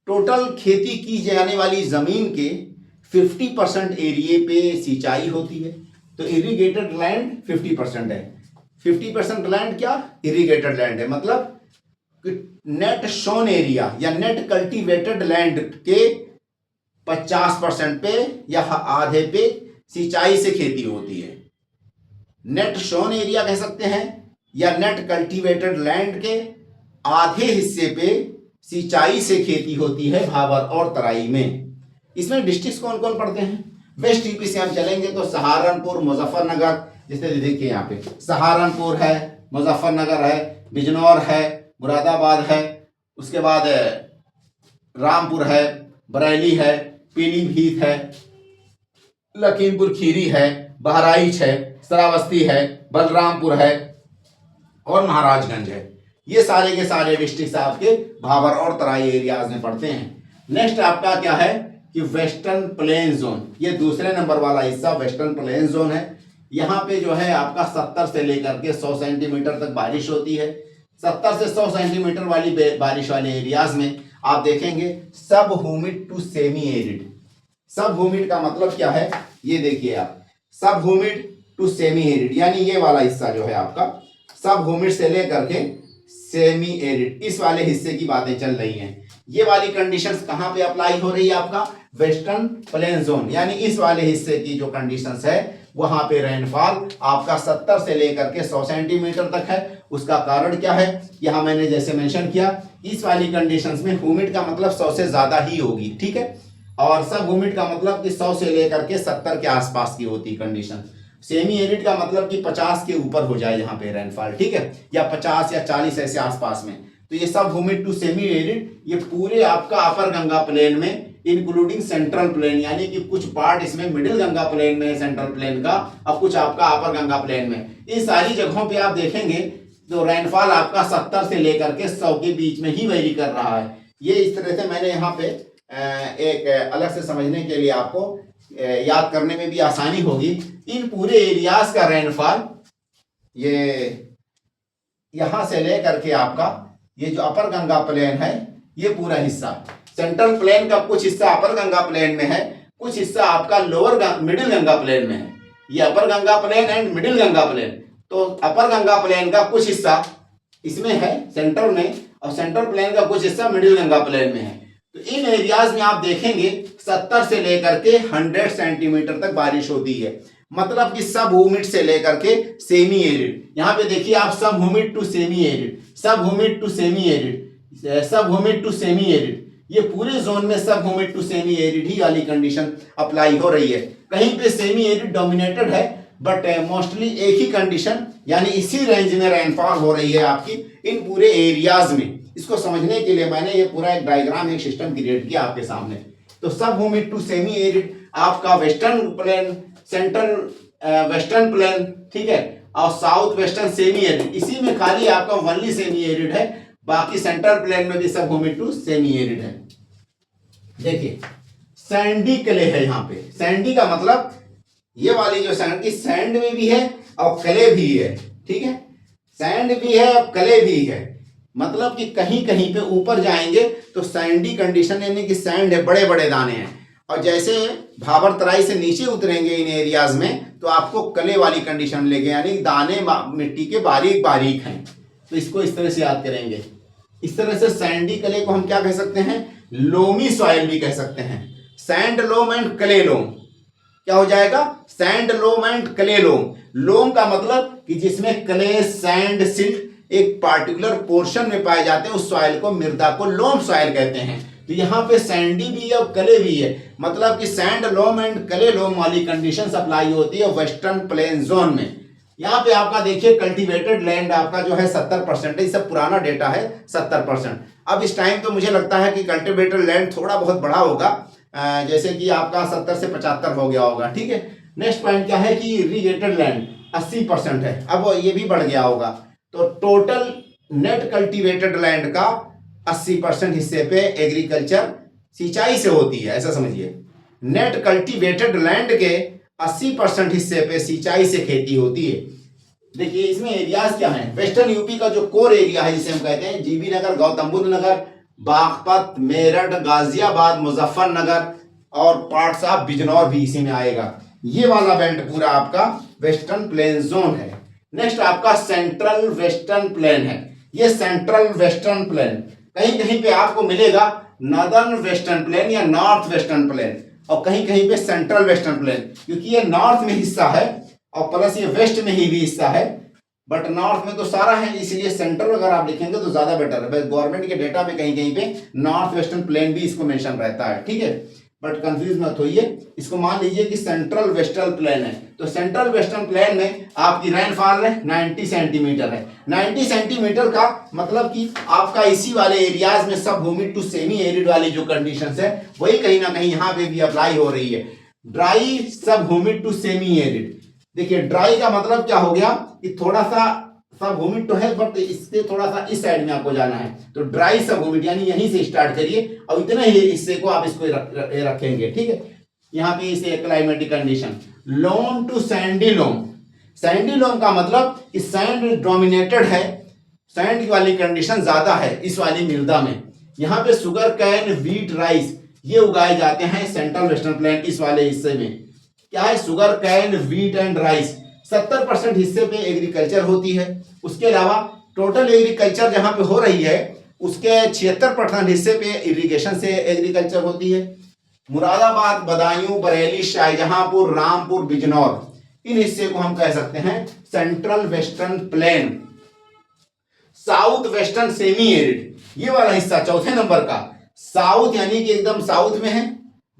टोटल खेती की जाने वाली जमीन के 50% एरिया पे सिंचाई होती है, तो इरिगेटेड लैंड 50% है। 50% लैंड क्या? इरिगेटेड लैंड है, मतलब नेट शोन एरिया या नेट कल्टीवेटेड लैंड के 50% पे या आधे पे सिंचाई से खेती होती है। नेट शोन एरिया कह सकते हैं या नेट कल्टीवेटेड लैंड के आधे हिस्से पे सिंचाई से खेती होती है भाबर और तराई में। इसमें डिस्ट्रिक्ट कौन कौन पड़ते हैं? वेस्ट यूपी से हम चलेंगे तो सहारनपुर, मुजफ्फरनगर, जैसे देखिए यहाँ पे सहारनपुर है, मुजफ्फरनगर है, बिजनौर है, मुरादाबाद है, उसके बाद रामपुर है, बरेली है, पीलीभीत है, लखीमपुर खीरी है, बहराइच है, श्रावस्ती है, बलरामपुर है और महाराजगंज है। ये सारे के सारे डिस्ट्रिक्ट आपके भाबर और तराई एरियाज में पड़ते हैं। नेक्स्ट आपका क्या है कि वेस्टर्न प्लेन जोन, ये दूसरे नंबर वाला हिस्सा वेस्टर्न प्लेन जोन है। यहाँ पे जो है आपका 70 से लेकर के 100 सेंटीमीटर तक बारिश होती है। 70 से 100 सेंटीमीटर वाली बारिश वाले एरियाज में आप देखेंगे sub humid to semi arid. Sub humid का मतलब क्या है? ये देखिए आप, sub humid to semi arid, यानी ये वाला हिस्सा जो है आपका सब ह्यूमिड से लेकर के सेमी एरिड, इस वाले हिस्से की बातें चल रही हैं। ये वाली कंडीशंस कहां पे अप्लाई हो रही है? आपका वेस्टर्न प्लेन जोन, यानी इस वाले हिस्से की जो कंडीशंस है वहां पे रेनफॉल आपका 70 से लेकर के 100 सेंटीमीटर तक है। उसका कारण क्या है? यहाँ मैंने जैसे मेंशन किया, इस वाली कंडीशंस में ह्यूमिड का मतलब 100 से ज्यादा ही होगी, ठीक है, और सब ह्यूमिड का मतलब कि 100 से लेकर के 70 के आसपास की होती कंडीशन। सेमी एरिड का मतलब कि 50 के ऊपर हो जाए यहाँ पे रेनफॉल, ठीक है, या 50 या 40 ऐसे आसपास में। तो ये सब ह्यूमिड टू सेमी एरिड, ये पूरे आपका अपर गंगा प्लेन में इंक्लूडिंग सेंट्रल प्लेन, यानी कि कुछ पार्ट इसमें मिडिल गंगा प्लेन में है सेंट्रल प्लेन का, और कुछ आपका अपर गंगा प्लेन में। इन सारी जगहों पे आप देखेंगे तो रेनफॉल आपका 70 से लेकर के 100 के बीच में ही वेरी कर रहा है। ये इस तरह से मैंने यहाँ पे एक अलग से समझने के लिए आपको याद करने में भी आसानी होगी। इन पूरे एरियाज का रेनफॉल ये यहां से लेकर के आपका ये जो अपर गंगा प्लेन है, ये पूरा हिस्सा सेंट्रल प्लेन का कुछ हिस्सा अपर गंगा प्लेन में है, कुछ हिस्सा आपका मिडिल गंगा प्लेन में है। ये upper Ganga plain and middle Ganga plain, तो अपर गंगा प्लेन का कुछ हिस्सा इसमें है सेंट्रल में, और सेंट्रल प्लेन का कुछ हिस्सा मिडिल गंगा प्लेन में है। तो इन एरियाज में आप देखेंगे 70 से लेकर के 100 सेंटीमीटर तक बारिश होती है, मतलब कि सब ह्यूमिड से लेकर के सेमी एरिड। यहाँ पे देखिए आप, sub humid to semi arid, sub humid to semi arid, sub humid to semi arid, ये पूरे जोन में sub humid to semi arid ही वाली कंडीशन अप्लाई हो रही है। कहीं पे सेमी एरिड डोमिनेटेड है, बट मोस्टली एक ही कंडीशन, यानी इसी रेंज में रेनफॉल हो रही है आपकी इन पूरे एरियाज में। इसको समझने के लिए मैंने ये पूरा एक डायग्राम, एक सिस्टम क्रिएट किया आपके सामने। तो sub humid to semi arid आपका western plain, central western plain, ठीक है, और साउथ वेस्टर्न सेमी एरिड, इसी में खाली आपका ओनली सेमी एरिड है, बाकी सेंट्रल प्लेन में भी सब ह्यूमिड टू सेमी एरिड है। देखिए सैंडी क्ले है यहाँ पे, सैंडी का मतलब ये वाली जो सैंड, इस सैंड में भी है और क्ले भी है, ठीक है, सैंड भी है और क्ले भी है, मतलब कि कहीं कहीं पे ऊपर जाएंगे तो सैंडी कंडीशन, यानी कि सैंड है, बड़े बड़े दाने हैं, और जैसे भाबर तराई से नीचे उतरेंगे इन एरियाज में तो आपको कले वाली कंडीशन लेंगे, यानी दाने मिट्टी के बारीक बारीक हैं। तो इसको इस तरह से याद करेंगे। इस तरह से सैंडी क्ले को हम क्या कह सकते हैं? लोमी सॉइल भी कह सकते हैं। सैंड लोम एंड क्ले लोम क्या हो जाएगा? सैंड लोम एंड क्ले लोम। लोम का मतलब कि जिसमें क्ले, सैंड, सिल्ट एक पार्टिकुलर पोर्शन में पाए जाते हैं, उस सॉइल को, मृदा को लोम सॉइल कहते हैं। तो यहाँ पे सैंडी भी है और क्ले भी है, मतलब कि सैंड लोम एंड क्ले लोम वाली कंडीशन अप्लाई होती है वेस्टर्न प्लेन जोन में। यहाँ पे आपका देखिए कल्टीवेटेड लैंड आपका जो है 70%, सब पुराना डेटा है 70%। अब इस टाइम तो मुझे लगता है कि कल्टीवेटेड लैंड थोड़ा बहुत बड़ा होगा, जैसे कि आपका 70 से 75 हो गया होगा, ठीक है। नेक्स्ट पॉइंट क्या है कि इरिगेटेड लैंड 80% है, अब ये भी बढ़ गया होगा। तो टोटल नेट कल्टीवेटेड लैंड का 80% हिस्से पे एग्रीकल्चर सिंचाई से होती है, ऐसा समझिए। नेट कल्टीवेटेड लैंड के 80% हिस्से पे सिंचाई से खेती होती है। देखिए इसमें एरियाज क्या हैं? वेस्टर्न यूपी का जो कोर एरिया है, जिसे हम कहते हैं जीबी नगर, गौतम बुद्ध नगर, बागपत, मेरठ, गाजियाबाद, मुजफ्फरनगर और पार्ट्स ऑफ बिजनौर भी इसी में आएगा। ये वाला बेल्ट पूरा आपका वेस्टर्न प्लेन जोन है। नेक्स्ट आपका सेंट्रल वेस्टर्न प्लेन है। ये सेंट्रल वेस्टर्न प्लेन कहीं कहीं पे आपको मिलेगा नॉर्दर्न वेस्टर्न प्लेन या नॉर्थ वेस्टर्न प्लेन, और कहीं कहीं पे सेंट्रल वेस्टर्न प्लेन, क्योंकि ये नॉर्थ में हिस्सा है और प्लस ये वेस्ट में ही भी हिस्सा है, बट नॉर्थ में तो सारा है, इसलिए सेंट्रल अगर आप लिखेंगे तो ज्यादा बेटर है। गवर्नमेंट के डेटा में कहीं कहीं पे नॉर्थ वेस्टर्न प्लेन भी इसको मेंशन रहता है, ठीक है, बट कंफ्यूज मत होइए। इसको मान लीजिए कि सेंट्रल वेस्टर्न प्लेन है, तो सेंट्रल वेस्टर्न प्लेन में आपकी रेनफॉल है 90 सेंटीमीटर है। 90 सेंटीमीटर का मतलब कि आपका इसी वाले एरियाज में sub humid to semi arid वाली जो कंडीशंस है वही कहीं ना कहीं यहाँ पे भी अप्लाई हो रही है। Dry sub humid to semi arid. देखिए ड्राई का मतलब क्या हो गया कि थोड़ा सा सब ह्यूमिड तो है, बट इससे थोड़ा सा इस साइड में आपको जाना है, तो ड्राई सब ह्यूमिड, यानी यहीं से स्टार्ट करिए और इतना ही हिस्से को आप इसको रखेंगे, ठीक है। यहाँ पे इसे climatic condition. Loam to sandy loam. Sandy loam का मतलब कि सैंड डोमिनेटेड है, सैंड वाली कंडीशन ज्यादा है इस वाली मृदा में। यहाँ पे शुगर कैन, व्हीट, राइस ये उगाए जाते हैं सेंट्रल वेस्टर्न प्लेन इस वाले हिस्से में। क्या है? Sugar cane, wheat and rice. 70% हिस्से पे एग्रीकल्चर होती है। उसके अलावा टोटल एग्रीकल्चर जहां पे हो रही है उसके 76% हिस्से पे इरिगेशन से एग्रीकल्चर होती है। मुरादाबाद, बदायूं, बरेली, शाहजहांपुर, रामपुर, बिजनौर, इन हिस्से को हम कह सकते हैं central western plain. South western semi arid, ये वाला हिस्सा चौथे नंबर का। साउथ यानी कि एकदम साउथ में है,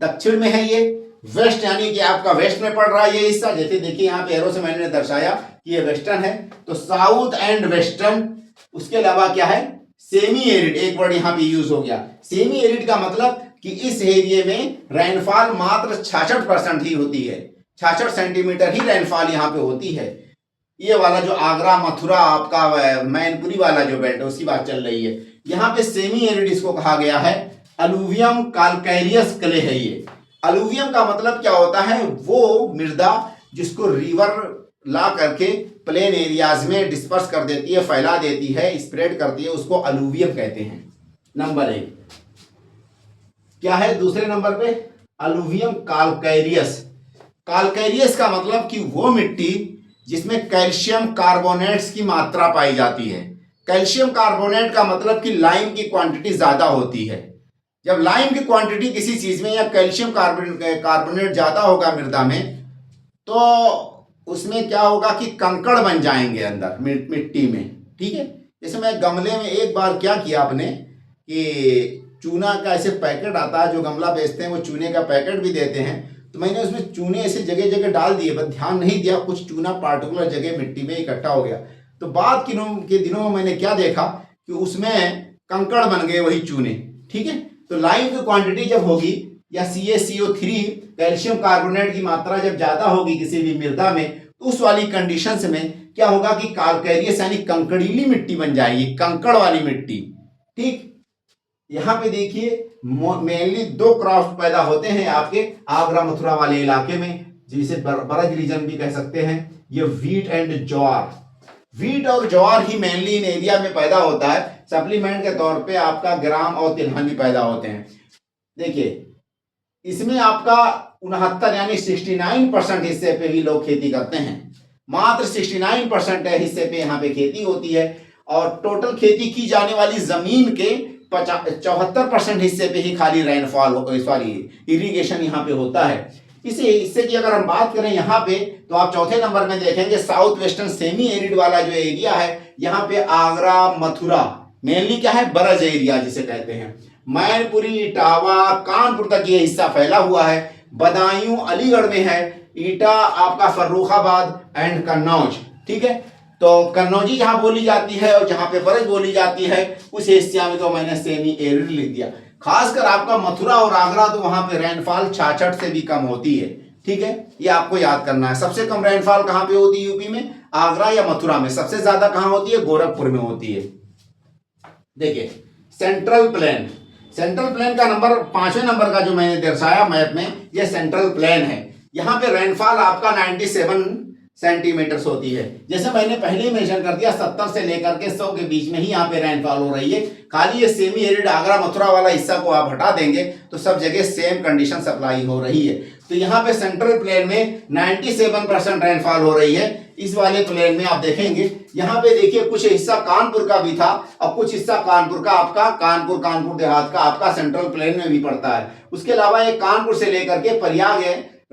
दक्षिण में है ये। वेस्ट यानी कि आपका वेस्ट में पड़ रहा है ये हिस्सा, जैसे देखिए यहाँ पे एरो से मैंने दर्शाया कि ये वेस्टर्न है, तो साउथ एंड वेस्टर्न। उसके अलावा क्या है, सेमी एरिड, एक वर्ड यहाँ पे यूज हो गया। सेमी एरिड का मतलब कि इस एरिया में रेनफॉल मात्र 66% ही होती है, 66 सेंटीमीटर ही रेनफॉल यहाँ पे होती है। ये वाला जो आगरा मथुरा आपका मैनपुरी वाला जो बेल्ट है उसकी बात चल रही है। यहाँ पे सेमी एरिड इसको कहा गया है। अलुवियम कैलकैरियस क्ले है ये। अलुवियम का मतलब क्या होता है, वो मृदा जिसको रिवर ला करके प्लेन एरियाज में डिस्पर्स कर देती है, फैला देती है, स्प्रेड करती है, उसको अलुवियम कहते हैं। नंबर 1 क्या है, दूसरे नंबर पे अलुवियम कैलकैरियस। कैलकैरियस का मतलब कि वो मिट्टी जिसमें कैल्शियम कार्बोनेट्स की मात्रा पाई जाती है। कैल्शियम कार्बोनेट का मतलब कि लाइम की क्वांटिटी ज्यादा होती है। जब लाइम की क्वांटिटी किसी चीज में या कैल्शियम कार्बोनेट ज्यादा होगा मृदा में, तो उसमें क्या होगा कि कंकड़ बन जाएंगे अंदर मिट्टी में। ठीक है, जैसे मैं गमले में एक बार क्या किया आपने कि चूना का ऐसे पैकेट आता है, जो गमला बेचते हैं वो चूने का पैकेट भी देते हैं, तो मैंने उसमें चूने ऐसे जगह जगह डाल दिए, बस ध्यान नहीं दिया, कुछ चूना पार्टिकुलर जगह मिट्टी में इकट्ठा हो गया। तो बाद के दिनों में मैंने क्या देखा कि उसमें कंकड़ बन गए वही चूने। ठीक है, तो लाइम की क्वांटिटी जब होगी या CaCO3 कैल्शियम कार्बोनेट की मात्रा जब ज्यादा होगी किसी भी मृदा में, तो उस वाली कंडीशंस में क्या होगा कि कैलकैरियस यानी कंकड़ीली मिट्टी बन जाएगी, कंकड़ वाली मिट्टी। ठीक, यहाँ पे देखिए मेनली 2 क्रॉप पैदा होते हैं आपके आगरा मथुरा वाले इलाके में, जिसे बरज रीजन भी कह सकते हैं। ये वीट एंड ज्वार, वीट और ज्वार ही मेनली इन एरिया में पैदा होता है। सप्लीमेंट के तौर पे आपका ग्राम और तिलहन भी पैदा होते हैं। देखिए इसमें आपका 69 यानी 69% हिस्से पे ही लोग खेती करते हैं, मात्र 69% हिस्से पे यहाँ पे खेती होती है। और टोटल खेती की जाने वाली जमीन के 74% हिस्से पे ही खाली रेनफॉल सॉरी इरिगेशन यहाँ पे होता है। इसी हिस्से की अगर हम बात करें यहाँ पे, तो आप चौथे नंबर में देखेंगे साउथ वेस्टर्न सेमी एरिड वाला जो एरिया है, यहाँ पे आगरा मथुरा मेनली क्या है, बरज एरिया जिसे कहते हैं। मैनपुरी इटावा कानपुर तक ये हिस्सा फैला हुआ है। बदायूं अलीगढ़ में है, ईटा आपका फर्रुखाबाद एंड कन्नौज। ठीक है, तो कन्नौजी जहां बोली जाती है और जहां पे बरज बोली जाती है उस हिस्से में तो मैंने सेमी एरिड लिख दिया। खासकर आपका मथुरा और आगरा तो वहां पे रेनफॉल 66 से भी कम होती है। ठीक है, ये आपको याद करना है। सबसे कम रेनफॉल कहां पे होती है यूपी में, आगरा या मथुरा में। सबसे ज्यादा कहां होती है, गोरखपुर में होती है। देखिए सेंट्रल प्लेन, सेंट्रल प्लेन का नंबर 5वें नंबर का जो मैंने दर्शाया मैप में, ये सेंट्रल प्लेन है। यहाँ पे रेनफॉल आपका 97 सेंटीमीटर्स होती है। जैसे मैंने पहले ही मेंशन कर दिया 70 से लेकर के 100 के बीच में ही यहाँ पे रेनफॉल हो रही है। खाली ये सेमी एरिड आगरा मथुरा वाला हिस्सा को आप हटा देंगे तो सब जगह सेम कंडीशन सप्लाई हो रही है। तो यहाँ पे सेंट्रल प्लेन में 97% रेनफॉल हो रही है। इस वाले प्लेन में आप देखेंगे, यहाँ पे देखिए कुछ हिस्सा कानपुर का भी था और कुछ हिस्सा कानपुर का आपका कानपुर देहात का आपका सेंट्रल प्लेन में भी पड़ता है। उसके अलावा ये कानपुर से लेकर के प्रयाग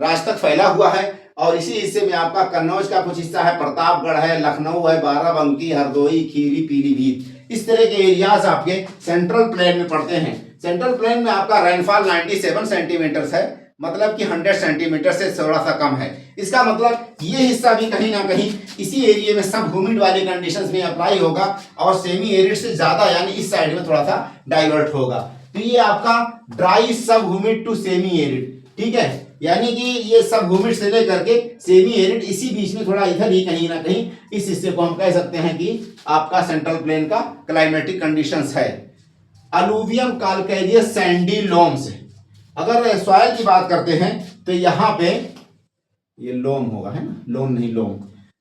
राज तक फैला हुआ है। और इसी हिस्से में आपका कन्नौज का कुछ हिस्सा है, प्रतापगढ़ है, लखनऊ है, बाराबंकी, हरदोई, खीरी, पीलीभीत। इस तरह के एरियाज आपके सेंट्रल प्लेन में पड़ते हैं। सेंट्रल प्लेन में आपका रेनफॉल 97 सेंटीमीटर है, मतलब कि 100 सेंटीमीटर से थोड़ा सा कम है। इसका मतलब ये हिस्सा भी कहीं ना कहीं इसी एरिया में सब ह्यूमिड वाली कंडीशंस में अप्लाई होगा और सेमी एरिड से ज्यादा यानी इस साइड में थोड़ा सा डाइवर्ट होगा। तो ये आपका dry sub humid to semi arid. ठीक है, यानी कि ये सब ह्यूमिड से लेकर के सेमी एरिड इसी बीच में थोड़ा इधर ही कहीं ना कहीं इस हिस्से को हम कह सकते हैं कि आपका सेंट्रल प्लेन का क्लाइमेटिक कंडीशंस है। अलुवियम कैलकैरियस सैंडी लोम्स, अगर सॉइल की बात करते हैं तो यहाँ पे ये लोम होगा, है ना, लोम नहीं लोम।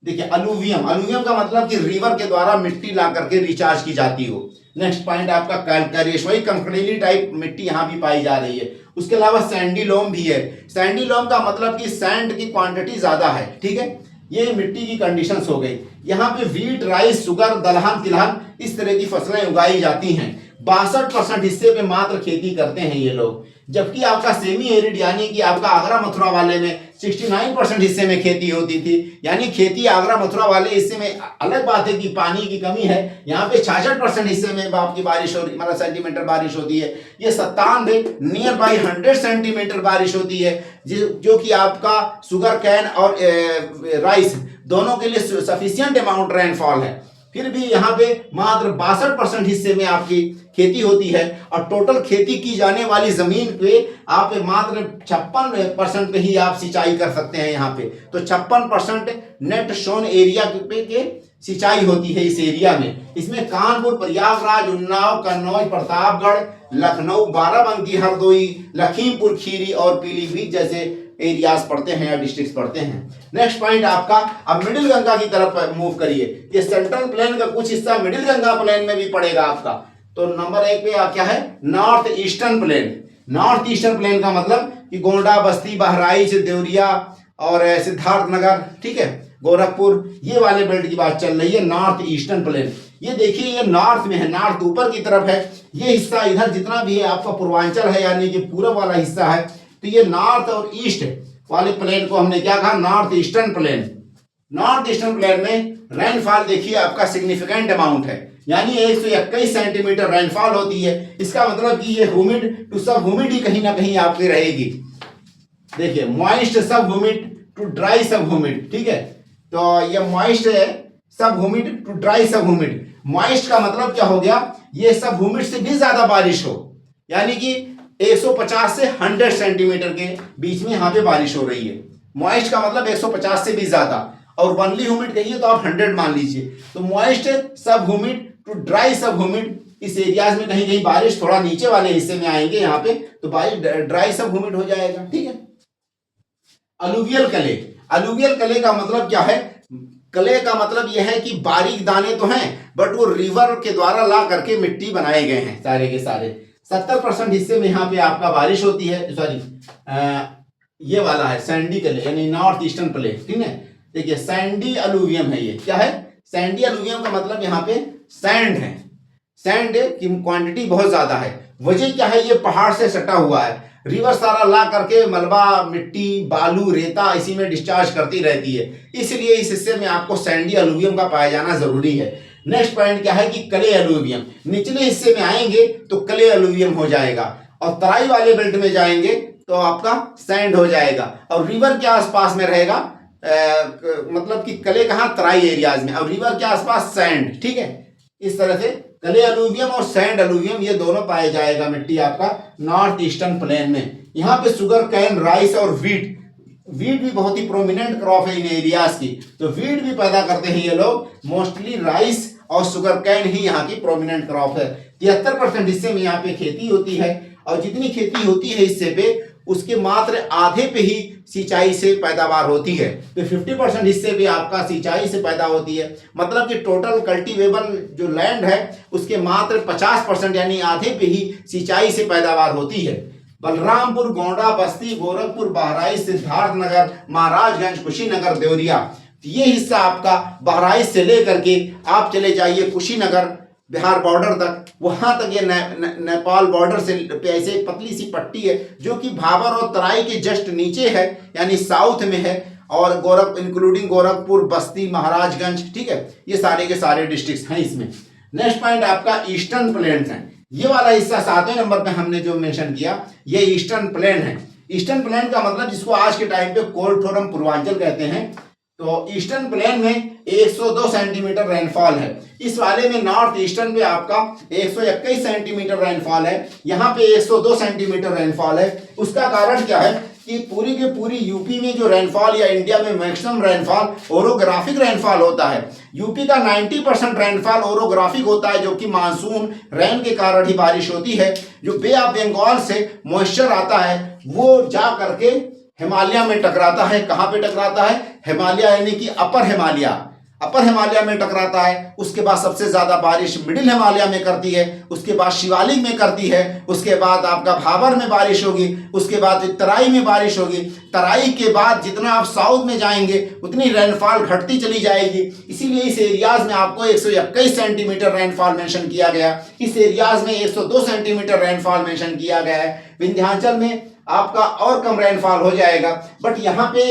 देखिए अलुवियम, अलुवियम का मतलब कि रिवर के द्वारा मिट्टी ला करके रिचार्ज की जाती हो। नेक्स्ट पॉइंट आपका कैलकैरियस, वही कंकड़ीली टाइप मिट्टी यहाँ भी पाई जा रही है। उसके अलावा सैंडी लोम भी है। सैंडी लोम का मतलब कि सैंड की क्वांटिटी ज्यादा है। ठीक है, ये मिट्टी की कंडीशंस हो गई। यहाँ पे वीट, राइस, शुगर, दलहन, तिलहन इस तरह की फसलें उगाई जाती हैं। 62% हिस्से पे मात्र खेती करते हैं ये लोग। जबकि आपका सेमी एरिड यानी कि आपका आगरा मथुरा वाले में 69% हिस्से में खेती होती थी। यानी खेती आगरा मथुरा वाले हिस्से में, अलग बात है कि पानी की कमी है, यहाँ पे 66% हिस्से में आपकी बारिश हो रही, मतलब सेंटीमीटर बारिश होती है। ये 97 नियर बाई 100 सेंटीमीटर बारिश होती है, जो कि आपका शुगर कैन और राइस दोनों के लिए सफिशियंट अमाउंट रेनफॉल है। फिर भी यहाँ पे मात्र 62% हिस्से में आपकी खेती होती है, और टोटल खेती की जाने वाली जमीन पे आप मात्र 56% पे ही आप सिंचाई कर सकते हैं यहाँ पे। तो 56% नेट शोन एरिया पे के सिंचाई होती है इस एरिया में। इसमें कानपुर, प्रयागराज, उन्नाव, कन्नौज, प्रतापगढ़, लखनऊ, बाराबंकी, हरदोई, लखीमपुर खीरी और पीलीभीत जैसे एरियाज पड़ते हैं या डिस्ट्रिक्ट पड़ते हैं। नेक्स्ट पॉइंट आपका, अब मिडिल गंगा की तरफ मूव करिए। ये सेंट्रल प्लेन का कुछ हिस्सा मिडिल गंगा प्लेन में भी पड़ेगा आपका। तो नंबर 1 पे क्या है, north eastern plane. North eastern plane का मतलब कि गोंडा, बस्ती, बहराइच, देवरिया और सिद्धार्थनगर, ठीक है, गोरखपुर, ये वाले बेल्ट की बात चल रही है, नॉर्थ ईस्टर्न प्लेन। ये देखिए ये नॉर्थ में है, नॉर्थ ऊपर की तरफ है। ये हिस्सा इधर जितना भी है आपका पूर्वांचल है, यानी कि पूर्व वाला हिस्सा है। तो ये नॉर्थ और ईस्ट वाले प्लेन को हमने क्या कहा, north eastern plane. North eastern plane में रेनफॉल देखिए आपका सिग्निफिकेंट अमाउंट है, यानी 121 सेंटीमीटर रेनफॉल होती है। इसका मतलब कि ये ह्यूमिड टू सब ह्यूमिड ही कहीं ना कहीं आपकी रहेगी। देखिए moist sub humid to dry sub humid, ठीक है। तो ये मॉइस्ट है sub humid to dry sub humid. Moist का मतलब क्या हो गया, ये सब ह्यूमिड से भी ज्यादा बारिश हो, यानी कि 150 से 100 सेंटीमीटर के बीच में यहाँ पे बारिश हो रही है। मॉइस्ट का मतलब 150 से भी ज्यादा, और वनली ह्यूमिड कहिए तो आप 100 मान लीजिए। तो moist sub humid to dry sub humid, इस एरियाज में कहीं कहीं बारिश थोड़ा नीचे वाले हिस्से में आएंगे यहाँ पे, तो बारिश ड्राई सब ह्यूमिड हो जाएगा, ठीक है। अलुवियल कले, अलुवियल कले का मतलब क्या है, कले का मतलब यह है कि बारीक दाने तो हैं, बट वो रिवर के द्वारा ला करके मिट्टी बनाए गए हैं सारे के सारे। 70% हिस्से में यहाँ पे आपका बारिश होती है, सॉरी ये वाला है सैंडी कले यानी नॉर्थ ईस्टर्न प्लेन, ठीक है। देखिए सैंडी अलुवियम है, ये क्या है, सैंडी अलुवियम का मतलब यहाँ पे सैंड है, सैंड की क्वांटिटी बहुत ज्यादा है। वजह क्या है, ये पहाड़ से सटा हुआ है, रिवर सारा ला करके मलबा, मिट्टी, बालू, रेता इसी में डिस्चार्ज करती रहती है, इसलिए इस हिस्से में आपको सैंडी अलुवियम का पाया जाना जरूरी है। नेक्स्ट पॉइंट क्या है कि क्ले अलुवियम, निचले हिस्से में आएंगे तो क्ले अलुवियम हो जाएगा, और तराई वाले बेल्ट में जाएंगे तो आपका सैंड हो जाएगा, और रिवर के आसपास में रहेगा मतलब कि क्ले कहाँ, तराई एरियाज में, और रिवर के आसपास सैंड, ठीक है। इस तरह से क्ले अलुवियम और सैंड अलुवियम ये दोनों पाया जाएगा मिट्टी आपका नॉर्थ ईस्टर्न प्लेन में। यहाँ पे शुगर कैन, राइस और वीट, वीट भी बहुत ही प्रोमिनेंट क्रॉप है इन एरियाज की, तो वीट भी पैदा करते हैं ये लोग। मोस्टली राइस और शुगर कैन ही यहाँ की प्रोमिनेंट क्रॉप है। 73% हिस्से में यहाँ पे खेती होती है, और जितनी खेती होती है हिस्से पे उसके मात्र आधे पे ही सिंचाई से पैदावार होती है। तो 50% हिस्से पे आपका सिंचाई से पैदा होती है, मतलब कि टोटल कल्टीवेबल जो लैंड है उसके मात्र 50% यानी आधे पे ही सिंचाई से पैदावार होती है। बलरामपुर, गोंडा, बस्ती, गोरखपुर, बहराइच, सिद्धार्थनगर, महाराजगंज, कुशीनगर, देवरिया, ये हिस्सा आपका बहराइच से लेकर के आप चले जाइए कुशीनगर बिहार बॉर्डर तक, वहां तक ये नेपाल बॉर्डर से ऐसे पतली सी पट्टी है जो कि भाबर और तराई के जस्ट नीचे है, यानी साउथ में है, और इंक्लूडिंग गोरखपुर, बस्ती, महाराजगंज, ठीक है, ये सारे के सारे डिस्ट्रिक्ट हैं इसमें। नेक्स्ट पॉइंट आपका ईस्टर्न प्लेन है, ये वाला हिस्सा 7वें नंबर पे हमने जो मेंशन किया ये ईस्टर्न प्लेन है। ईस्टर्न प्लेन का मतलब जिसको आज के टाइम पे कोल्ड पूर्वांचल कहते हैं, तो ईस्टर्न प्लेन में 102 सेंटीमीटर रेनफॉल है। इस वाले में नॉर्थ ईस्टर्न पे आपका 121 सेंटीमीटर रेनफॉल है, यहाँ पे 102 सेंटीमीटर रेनफॉल है। उसका कारण क्या है कि पूरी की पूरी यूपी में जो रेनफॉल या इंडिया में मैक्सिमम रेनफॉल ओरोग्राफिक रेनफॉल होता है। यूपी का 90% रेनफॉल ओरोग्राफिक होता है, जो कि मानसून रेन के कारण ही बारिश होती है। जो बे ऑफ बंगाल से मॉइस्चर आता है वो जा करके हिमालय में टकराता है। कहाँ पे टकराता है, हिमालय यानी कि अपर हिमालय, अपर हिमालय में टकराता है, उसके बाद सबसे ज्यादा बारिश मिडिल हिमालय में करती है, उसके बाद शिवालिक में करती है, उसके बाद आपका भाबर में बारिश होगी, उसके बाद तराई में बारिश होगी। तराई के बाद जितना आप साउथ में जाएंगे उतनी रेनफॉल घटती चली जाएगी। इसीलिए इस एरियाज में आपको 121 सेंटीमीटर रेनफॉल मेंशन किया गया, इस एरियाज में 102 सेंटीमीटर रेनफॉल मेंशन किया गया है। विंध्याचल में आपका और कम रेनफॉल हो जाएगा, बट यहाँ पे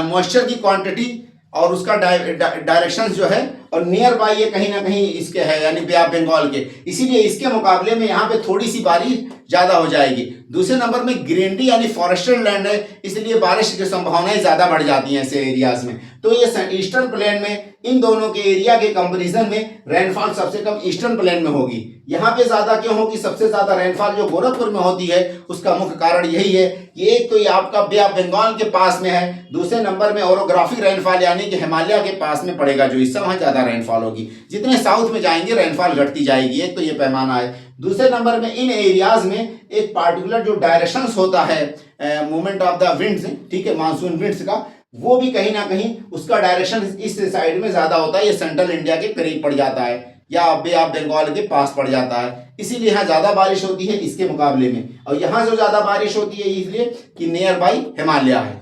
मॉइस्चर की क्वांटिटी और उसका डायरेक्शन जो है और नियर बाय ये कहीं ना कहीं इसके है, यानी बे ऑफ बंगाल के, इसीलिए इसके मुकाबले में यहाँ पे थोड़ी सी बारिश ज्यादा हो जाएगी। दूसरे नंबर में ग्रीनरी यानी फॉरेस्टेड लैंड है, इसलिए बारिश की संभावनाएं ज्यादा बढ़ जाती हैं ऐसे एरियाज में। तो ये ईस्टर्न प्लेन में इन दोनों के एरिया के कंपैरिजन में रेनफॉल सबसे कम ईस्टर्न प्लेन में होगी। यहाँ पे ज्यादा क्यों होगी? सबसे ज्यादा रेनफॉल जो गोरखपुर में होती है उसका मुख्य कारण यही है कि एक तो ये आपका बे ऑफ बंगाल के पास में है, दूसरे नंबर में ओरोग्राफिक रेनफॉल यानी कि हिमालय के पास में पड़ेगा जो हिस्सा, वहां ज्यादा रेनफॉल होगी। जितने साउथ में जाएंगे रेनफॉल घटती जाएगी, एक तो ये पैमाना है। दूसरे नंबर में इन एरियाज में एक पार्टिकुलर जो डायरेक्शन होता है मूवमेंट ऑफ द विंड्स, ठीक है, मानसून विंड्स का, वो भी कहीं ना कहीं उसका डायरेक्शन इस साइड में ज्यादा होता है, ये सेंट्रल इंडिया के करीब पड़ जाता है या बे ऑफ बंगाल के पास पड़ जाता है, इसीलिए यहाँ ज्यादा बारिश होती है इसके मुकाबले में। और यहाँ जो ज्यादा बारिश होती है इसलिए कि नियर बाई हिमालय है।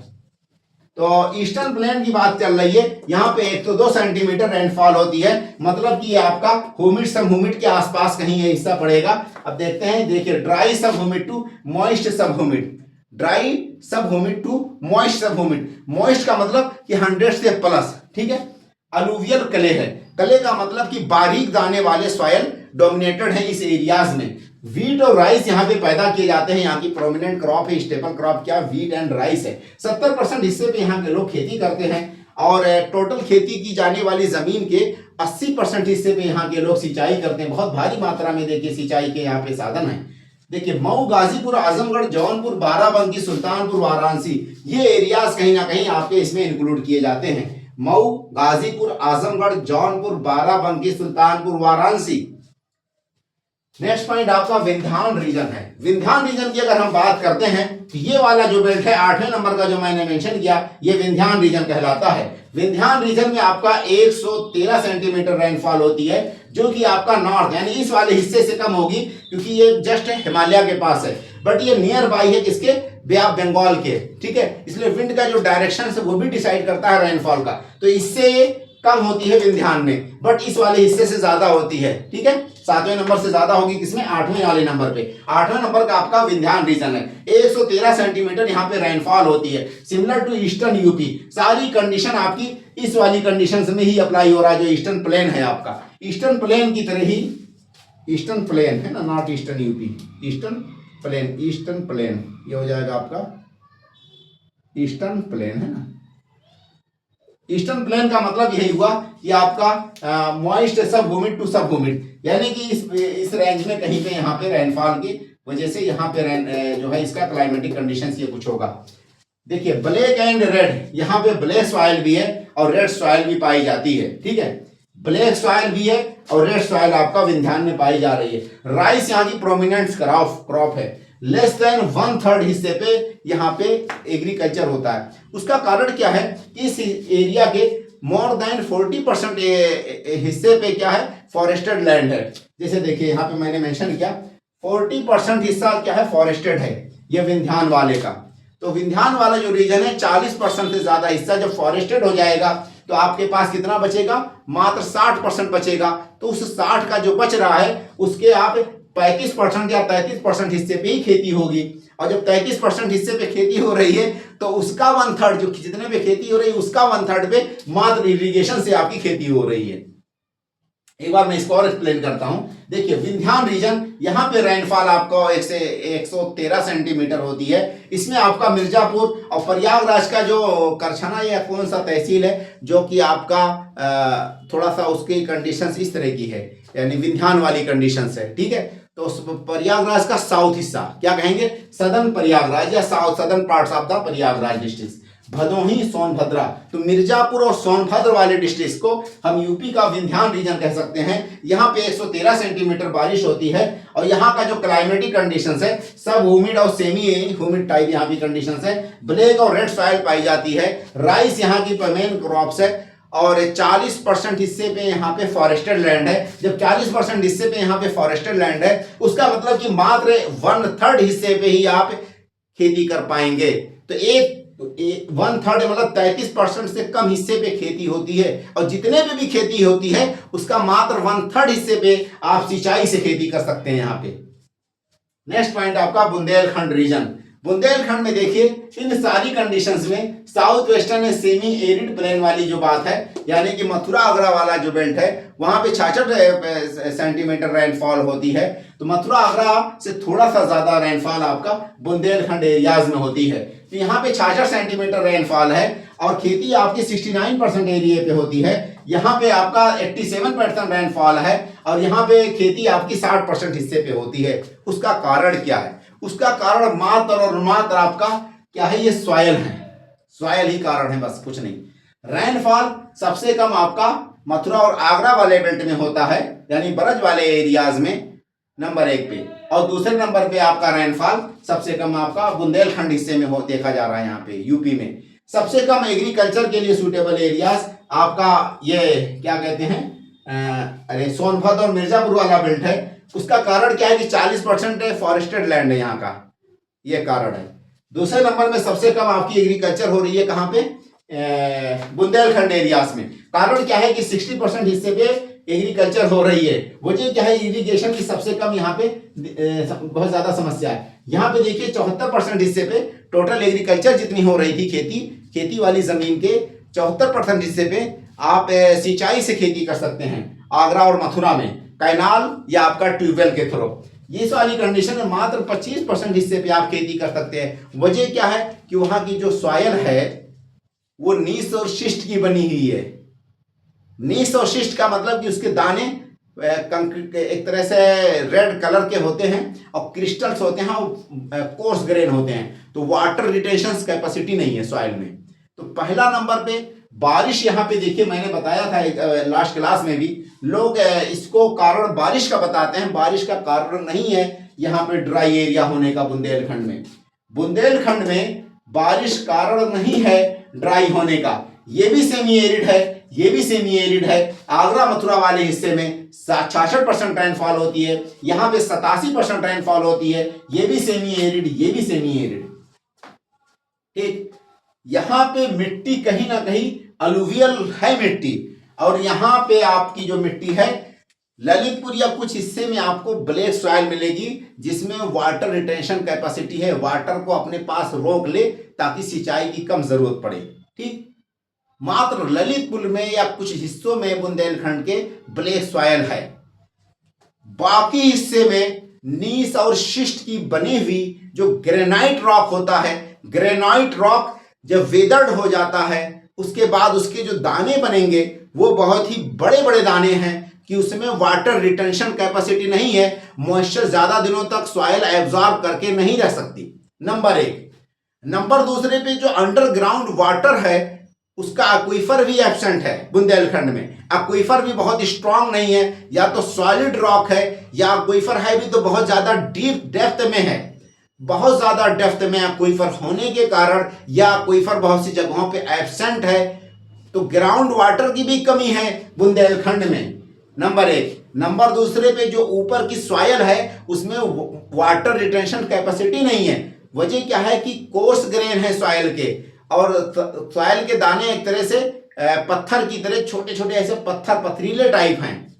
तो ईस्टर्न प्लेन की बात चल रही है, यहाँ पे 102 सेंटीमीटर रेनफॉल होती है, मतलब कि आपका ह्यूमिड सब ह्यूमिड के आसपास कहीं ये हिस्सा पड़ेगा। अब देखते हैं, देखिए dry sub humid to moist sub humid, dry sub humid to moist sub humid. Moist का मतलब कि 100 से प्लस, ठीक है। अलूवियल क्ले है, क्ले का मतलब कि बारीक दाने वाले सॉयल डोमिनेटेड है इस एरियाज में। वीट और राइस यहाँ पे पैदा किए जाते हैं, यहाँ की प्रोमिनेंट क्रॉप है, स्टेपल क्रॉप क्या वीट एंड राइस है। 70% हिस्से पे यहाँ के लोग खेती करते हैं और टोटल खेती की जाने वाली जमीन के 80% हिस्से पे यहाँ के लोग सिंचाई करते हैं। बहुत भारी मात्रा में देखिए सिंचाई के यहाँ पे साधन है। देखिए मऊ, गाजीपुर, आजमगढ़, जौनपुर, बाराबंकी, सुल्तानपुर, वाराणसी, ये एरियाज कहीं ना कहीं आपके इसमें इंक्लूड किए जाते हैं। मऊ, गाजीपुर, आजमगढ़, जौनपुर, बाराबंकी, सुल्तानपुर, वाराणसी। नेक्स्ट पॉइंट आपका विंध्यान रीजन है। विंध्यान रीजन की अगर हम बात करते हैं तो ये वाला जो बेल्ट है 8वें नंबर का जो मैंने मेंशन किया, ये विंध्यान रीजन कहलाता है। विंध्यान रीजन में आपका 113 सेंटीमीटर रेनफॉल होती है, जो कि आपका नॉर्थ यानी इस वाले हिस्से से कम होगी क्योंकि ये जस्ट हिमालय के पास है, बट ये नियर बाई है किसके? बे ऑफ बंगाल के, ठीक है। इसलिए विंड का जो डायरेक्शन है वो भी डिसाइड करता है रेनफॉल का, तो इससे कम होती है विंध्यान में, बट इस वाले हिस्से से ज्यादा होती है, ठीक है। 7वें नंबर से ज्यादा होगी किसमें? 8वें वाले नंबर पे। 8वें नंबर का आपका विंध्यान रीजन है। 113 सेंटीमीटर यहाँ पे रेनफॉल होती है, सिमिलर टू ईस्टर्न यूपी। सारी कंडीशन आपकी इस वाली कंडीशन में ही अप्लाई हो रहा है जो ईस्टर्न प्लेन है आपका। ईस्टर्न प्लेन की तरह ही, ईस्टर्न प्लेन है ना, not eastern UP, eastern plane, eastern plane ये हो जाएगा आपका ईस्टर्न प्लेन, है ना। ईस्टर्न प्लेन का मतलब यही हुआ कि आपका moist sub humid to sub humid, यानी कि इस रेंज में कहीं पे यहाँ पे रेनफॉल की वजह से यहाँ पे जो है इसका क्लाइमेटिक कंडीशंस ये कुछ होगा। देखिए ब्लैक एंड रेड, यहाँ पे ब्लैक सॉइल भी है और रेड सॉइल भी पाई जाती है, ठीक है। ब्लैक सॉइल भी है और रेड सॉइल आपका विंध्यान में पाई जा रही है। राइस यहाँ की प्रोमिनेंट क्रॉप है। लेस देन 1/3 हिस्से पे यहाँ पे एग्रीकल्चर होता है। उसका कारण क्या है? इस एरिया के मोर देन 40% हिस्से पे क्या है? फॉरेस्टेड लैंड है। जैसे देखिए यहाँ पे मैंने मेंशन किया 40% हिस्सा क्या है? फॉरेस्टेड है ये विंध्यान वाले का। तो विंध्यान वाला जो रीजन है 40% से ज्यादा हिस्सा जब फॉरेस्टेड हो जाएगा तो आपके पास कितना बचेगा? मात्र 60% बचेगा। तो उस 60 का जो बच रहा है उसके आप 35% या 33% हिस्से पे ही खेती होगी। और जब 33% हिस्से पे खेती हो रही है तो उसका 1/3 जो जितने पे खेती हो रही है उसका 1/3 पे मात्र इरिगेशन से आपकी खेती हो रही है। एक बार मैं इसको और एक्सप्लेन करता हूं। देखिए विंध्यान रीजन यहाँ पे रेनफॉल आपको 113 सेंटीमीटर होती है। इसमें आपका मिर्जापुर और प्रयागराज का जो करछना या कौन सा तहसील है जो कि आपका थोड़ा सा उसकी कंडीशंस इस तरह की है, यानी विंध्यान वाली कंडीशंस है, ठीक है। तो प्रयागराज का साउथ हिस्सा क्या कहेंगे? सदर्न प्रयागराज या south southern parts of the Prayagraj district. Bhadohi, Sonbhadra, तो मिर्जापुर और सोनभद्र वाले डिस्ट्रिक्ट को हम यूपी का विंध्यान रीजन कह सकते हैं। यहाँ पे 113 सेंटीमीटर बारिश होती है और यहाँ का जो क्लाइमेटिक कंडीशंस है सब ह्यूमिड और सेमी ह्यूमिड टाइप यहाँ की कंडीशंस है। ब्लैक और रेड सॉइल पाई जाती है। राइस यहाँ की मेन क्रॉप्स है और 40% हिस्से पे यहाँ पे फॉरेस्टेड लैंड है। जब 40% हिस्से पे यहाँ पे फॉरेस्टेड लैंड है, उसका मतलब कि मात्र 1/3 हिस्से पे ही आप खेती कर पाएंगे। तो 1/3 मतलब 33% से कम हिस्से पे खेती होती है, और जितने पे भी खेती होती है उसका मात्र 1/3 हिस्से पे आप सिंचाई से खेती कर सकते हैं यहाँ पे। नेक्स्ट पॉइंट आपका बुंदेलखंड रीजन। बुंदेलखंड में देखिए इन सारी कंडीशंस में साउथ वेस्टर्न में सेमी एरिड प्लेन वाली जो बात है, यानी कि मथुरा आगरा वाला जो बेल्ट है वहां पे 66 सेंटीमीटर रेनफॉल होती है। तो मथुरा आगरा से थोड़ा सा ज्यादा रेनफॉल आपका बुंदेलखंड एरियाज में होती है। तो यहाँ पे 66 सेंटीमीटर रेनफॉल है और खेती आपकी 69% एरिया पे होती है। यहाँ पे आपका 87% रेनफॉल है और यहाँ पे खेती आपकी 60% हिस्से पे होती है। उसका कारण क्या है? उसका कारण मात्र और मात्र आपका क्या है, ये सॉयल है, सॉयल ही कारण है, बस कुछ नहीं। रेनफॉल सबसे कम आपका मथुरा और आगरा वाले बेल्ट में होता है, यानी बरज वाले एरियाज में नंबर 1 पे, और दूसरे नंबर पे आपका रेनफॉल सबसे कम आपका बुंदेलखंड हिस्से में हो देखा जा रहा है। यहाँ पे यूपी में सबसे कम एग्रीकल्चर के लिए सूटेबल एरियाज आपका ये क्या कहते हैं, अरे सोनभद्र और मिर्जापुर वाला बेल्ट है। उसका कारण क्या है कि 40% फॉरेस्टेड लैंड है यहाँ का, ये कारण है। दूसरे नंबर में सबसे कम आपकी एग्रीकल्चर हो रही है कहाँ पे, बुंदेलखंड एरियाज में। कारण क्या है कि 60% हिस्से पे एग्रीकल्चर हो रही है। वजह क्या है, इरिगेशन की सबसे कम यहाँ पे बहुत ज्यादा समस्या है। यहाँ पे देखिए 74% हिस्से पे टोटल एग्रीकल्चर जितनी हो रही थी, खेती वाली जमीन के 74% हिस्से पे आप सिंचाई से खेती कर सकते हैं। आगरा और मथुरा में कैनाल या आपका ट्यूबवेल के थ्रू। ये वाली कंडीशन में मात्र 25% हिस्से पे आप खेती कर सकते हैं। वजह क्या है कि वहां की जो सॉयल है वो नीस और शिष्ट की बनी हुई है। नीस और शिष्ट का मतलब कि उसके दाने एक तरह से रेड कलर के होते हैं और क्रिस्टल्स होते हैं और कोर्स ग्रेन होते हैं, तो वाटर रिटेंशन कैपेसिटी नहीं है सॉइल में। तो पहला नंबर पे बारिश, यहाँ पे देखिए मैंने बताया था लास्ट क्लास में भी, लोग इसको कारण बारिश का बताते हैं, बारिश का कारण नहीं है यहाँ पे ड्राई एरिया होने का। बुंदेलखंड में बारिश कारण नहीं है ड्राई होने का। ये भी सेमी एरिड है, ये भी सेमी एरिड है। आगरा मथुरा वाले हिस्से में 66% रेनफॉल होती है, यहाँ पे 87% रेनफॉल होती है। ये भी सेमी एरिड, ये भी सेमी एरिड। ठीक, यहाँ पे मिट्टी कहीं ना कहीं अलुवियल है मिट्टी, और यहाँ पे आपकी जो मिट्टी है ललितपुर या कुछ हिस्से में आपको ब्लैक सॉइल मिलेगी जिसमें वाटर रिटेंशन कैपेसिटी है, वाटर को अपने पास रोक ले ताकि सिंचाई की कम जरूरत पड़े। ठीक, मात्र ललितपुर में या कुछ हिस्सों में बुंदेलखंड के ब्लैक सॉइल है, बाकी हिस्से में नीस और शिष्ट की बनी हुई जो ग्रेनाइट रॉक होता है। ग्रेनाइट रॉक जब वेदर्ड हो जाता है उसके बाद उसके जो दाने बनेंगे वो बहुत ही बड़े बड़े दाने हैं कि उसमें वाटर रिटेंशन कैपेसिटी नहीं है, मॉइस्चर ज्यादा दिनों तक सॉइल एब्जॉर्ब करके नहीं रह सकती। नंबर 1। नंबर दूसरे पे जो अंडरग्राउंड वाटर है उसका एक्वीफर भी एब्सेंट है बुंदेलखंड में। एक्वीफर भी बहुत स्ट्रांग नहीं है, या तो सॉलिड रॉक है या एक्वीफर है भी तो बहुत ज्यादा डीप डेप्थ में है। बहुत ज्यादा डेप्थ में एक्वीफर होने के कारण या एक्वीफर बहुत सी जगहों पे एब्सेंट है, तो ग्राउंड वाटर की भी कमी है बुंदेलखंड में। नंबर 1। नंबर दूसरे पे जो ऊपर की सॉयल है उसमें वाटर रिटेंशन कैपेसिटी नहीं है। वजह क्या है कि कोर्स ग्रेन है सॉयल के, और सॉयल के दाने एक तरह से पत्थर की तरह छोटे छोटे ऐसे पत्थर पथरीले टाइप हैं,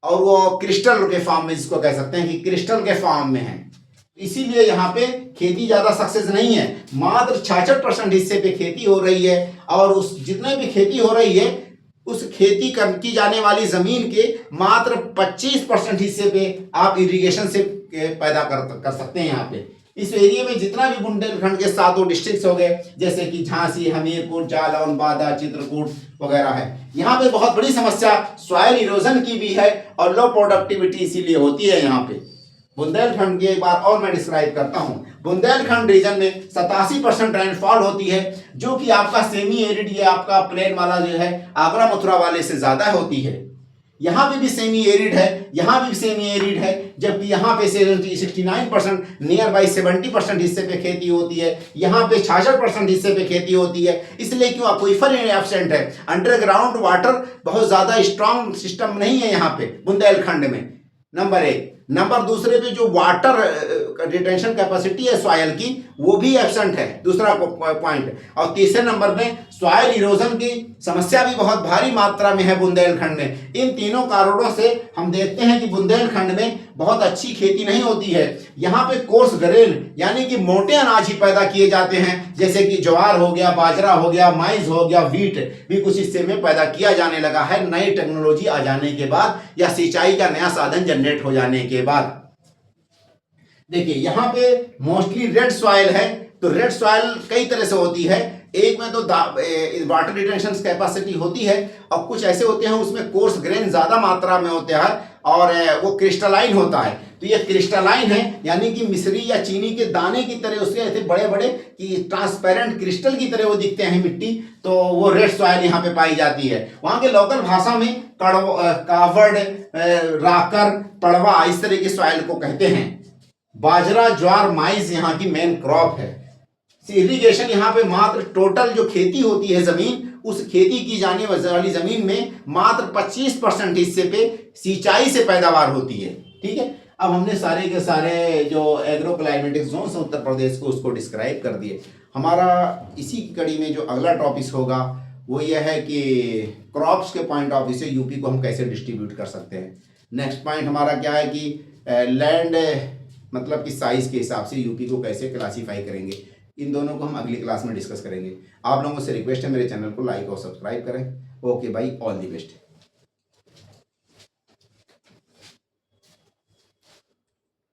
और वो क्रिस्टल के फॉर्म में, जिसको कह सकते हैं कि क्रिस्टल के फॉर्म में है। इसीलिए यहाँ पे खेती ज्यादा सक्सेस नहीं है। मात्र 66% हिस्से पे खेती हो रही है, और उस जितने भी खेती हो रही है उस खेती की जाने वाली जमीन के मात्र 25% हिस्से पे आप इरिगेशन से पैदा कर सकते हैं। यहाँ पे इस एरिया में जितना भी बुंदेलखंड के 7 डिस्ट्रिक्ट हो गए, जैसे कि झांसी, हमीरपुर, जालौन, बादा, चित्रकूट वगैरह है, यहाँ पे बहुत बड़ी समस्या सॉइल इरोजन की भी है और लो प्रोडक्टिविटी इसीलिए होती है। यहाँ पे बुंदेलखंड की एक बार और मैं डिस्क्राइब करता हूँ। बुंदेलखंड रीजन में 87% रेनफॉल होती है, जो कि आपका सेमी एरिड या आपका प्लेन वाला जो है आगरा मथुरा वाले से ज्यादा होती है। यहाँ पे भी सेमी एरिड है, यहाँ भी सेमी एरिड है, जबकि यहाँ पे 69% नियर बाई 70% हिस्से पे खेती होती है, यहाँ पे 66% हिस्से पे खेती होती है। इसलिए क्यों एक्वीफर एब्सेंट है, अंडरग्राउंड वाटर बहुत ज़्यादा स्ट्रांग सिस्टम नहीं है यहाँ पे बुंदेलखंड में, नंबर एक। नंबर दूसरे पे जो वाटर रिटेंशन कैपेसिटी है सॉयल की वो भी एब्सेंट है, दूसरा पॉइंट। और तीसरे नंबर पे सॉयल इरोजन की समस्या भी बहुत भारी मात्रा में है बुंदेलखंड में। इन तीनों कारणों से हम देखते हैं कि बुंदेलखंड में बहुत अच्छी खेती नहीं होती है। यहाँ पे कोर्स ग्रेन यानी कि मोटे अनाज ही पैदा किए जाते हैं, जैसे कि ज्वार हो गया, बाजरा हो गया, माइज हो गया, व्हीट भी कुछ हिस्से में पैदा किया जाने लगा है नई टेक्नोलॉजी आ जाने के बाद या सिंचाई का नया साधन जनरेट हो जाने के बाद। देखिए यहाँ पे मोस्टली रेड सॉइल है, तो रेड सॉइल कई तरह से होती है। एक में तो वाटर रिटेंशन कैपेसिटी होती है और कुछ ऐसे होते हैं उसमें कोर्स ग्रेन ज्यादा मात्रा में होते हैं और वो क्रिस्टलाइन होता है। तो ये क्रिस्टलाइन है यानी कि मिश्री या चीनी के दाने की तरह उसके ऐसे बड़े बड़े कि ट्रांसपेरेंट क्रिस्टल की तरह वो दिखते हैं मिट्टी, तो वो रेड सॉइल यहाँ पे पाई जाती है। वहाँ के लोकल भाषा में कावड़, राकर, पड़वा इस तरह के सॉइल को कहते हैं। बाजरा, ज्वार, माइज यहाँ की मेन क्रॉप है। इरिगेशन यहाँ पे मात्र टोटल जो खेती होती है जमीन, उस खेती की जाने वाली जमीन में मात्र 25% हिस्से पे सिंचाई से पैदावार होती है। ठीक है, अब हमने सारे के सारे जो एग्रो क्लाइमेटिक जोन्स हैं उत्तर प्रदेश को उसको डिस्क्राइब कर दिए। हमारा इसी की कड़ी में जो अगला टॉपिक होगा वो यह है कि क्रॉप्स के पॉइंट ऑफ व्यू से यूपी को हम कैसे डिस्ट्रीब्यूट कर सकते हैं। नेक्स्ट पॉइंट हमारा क्या है कि लैंड मतलब कि साइज के हिसाब से यूपी को कैसे क्लासीफाई करेंगे। इन दोनों को हम अगली क्लास में डिस्कस करेंगे। आप लोगों से रिक्वेस्ट है मेरे चैनल को लाइक और सब्सक्राइब करें। ओके भाई, ऑल दी बेस्ट।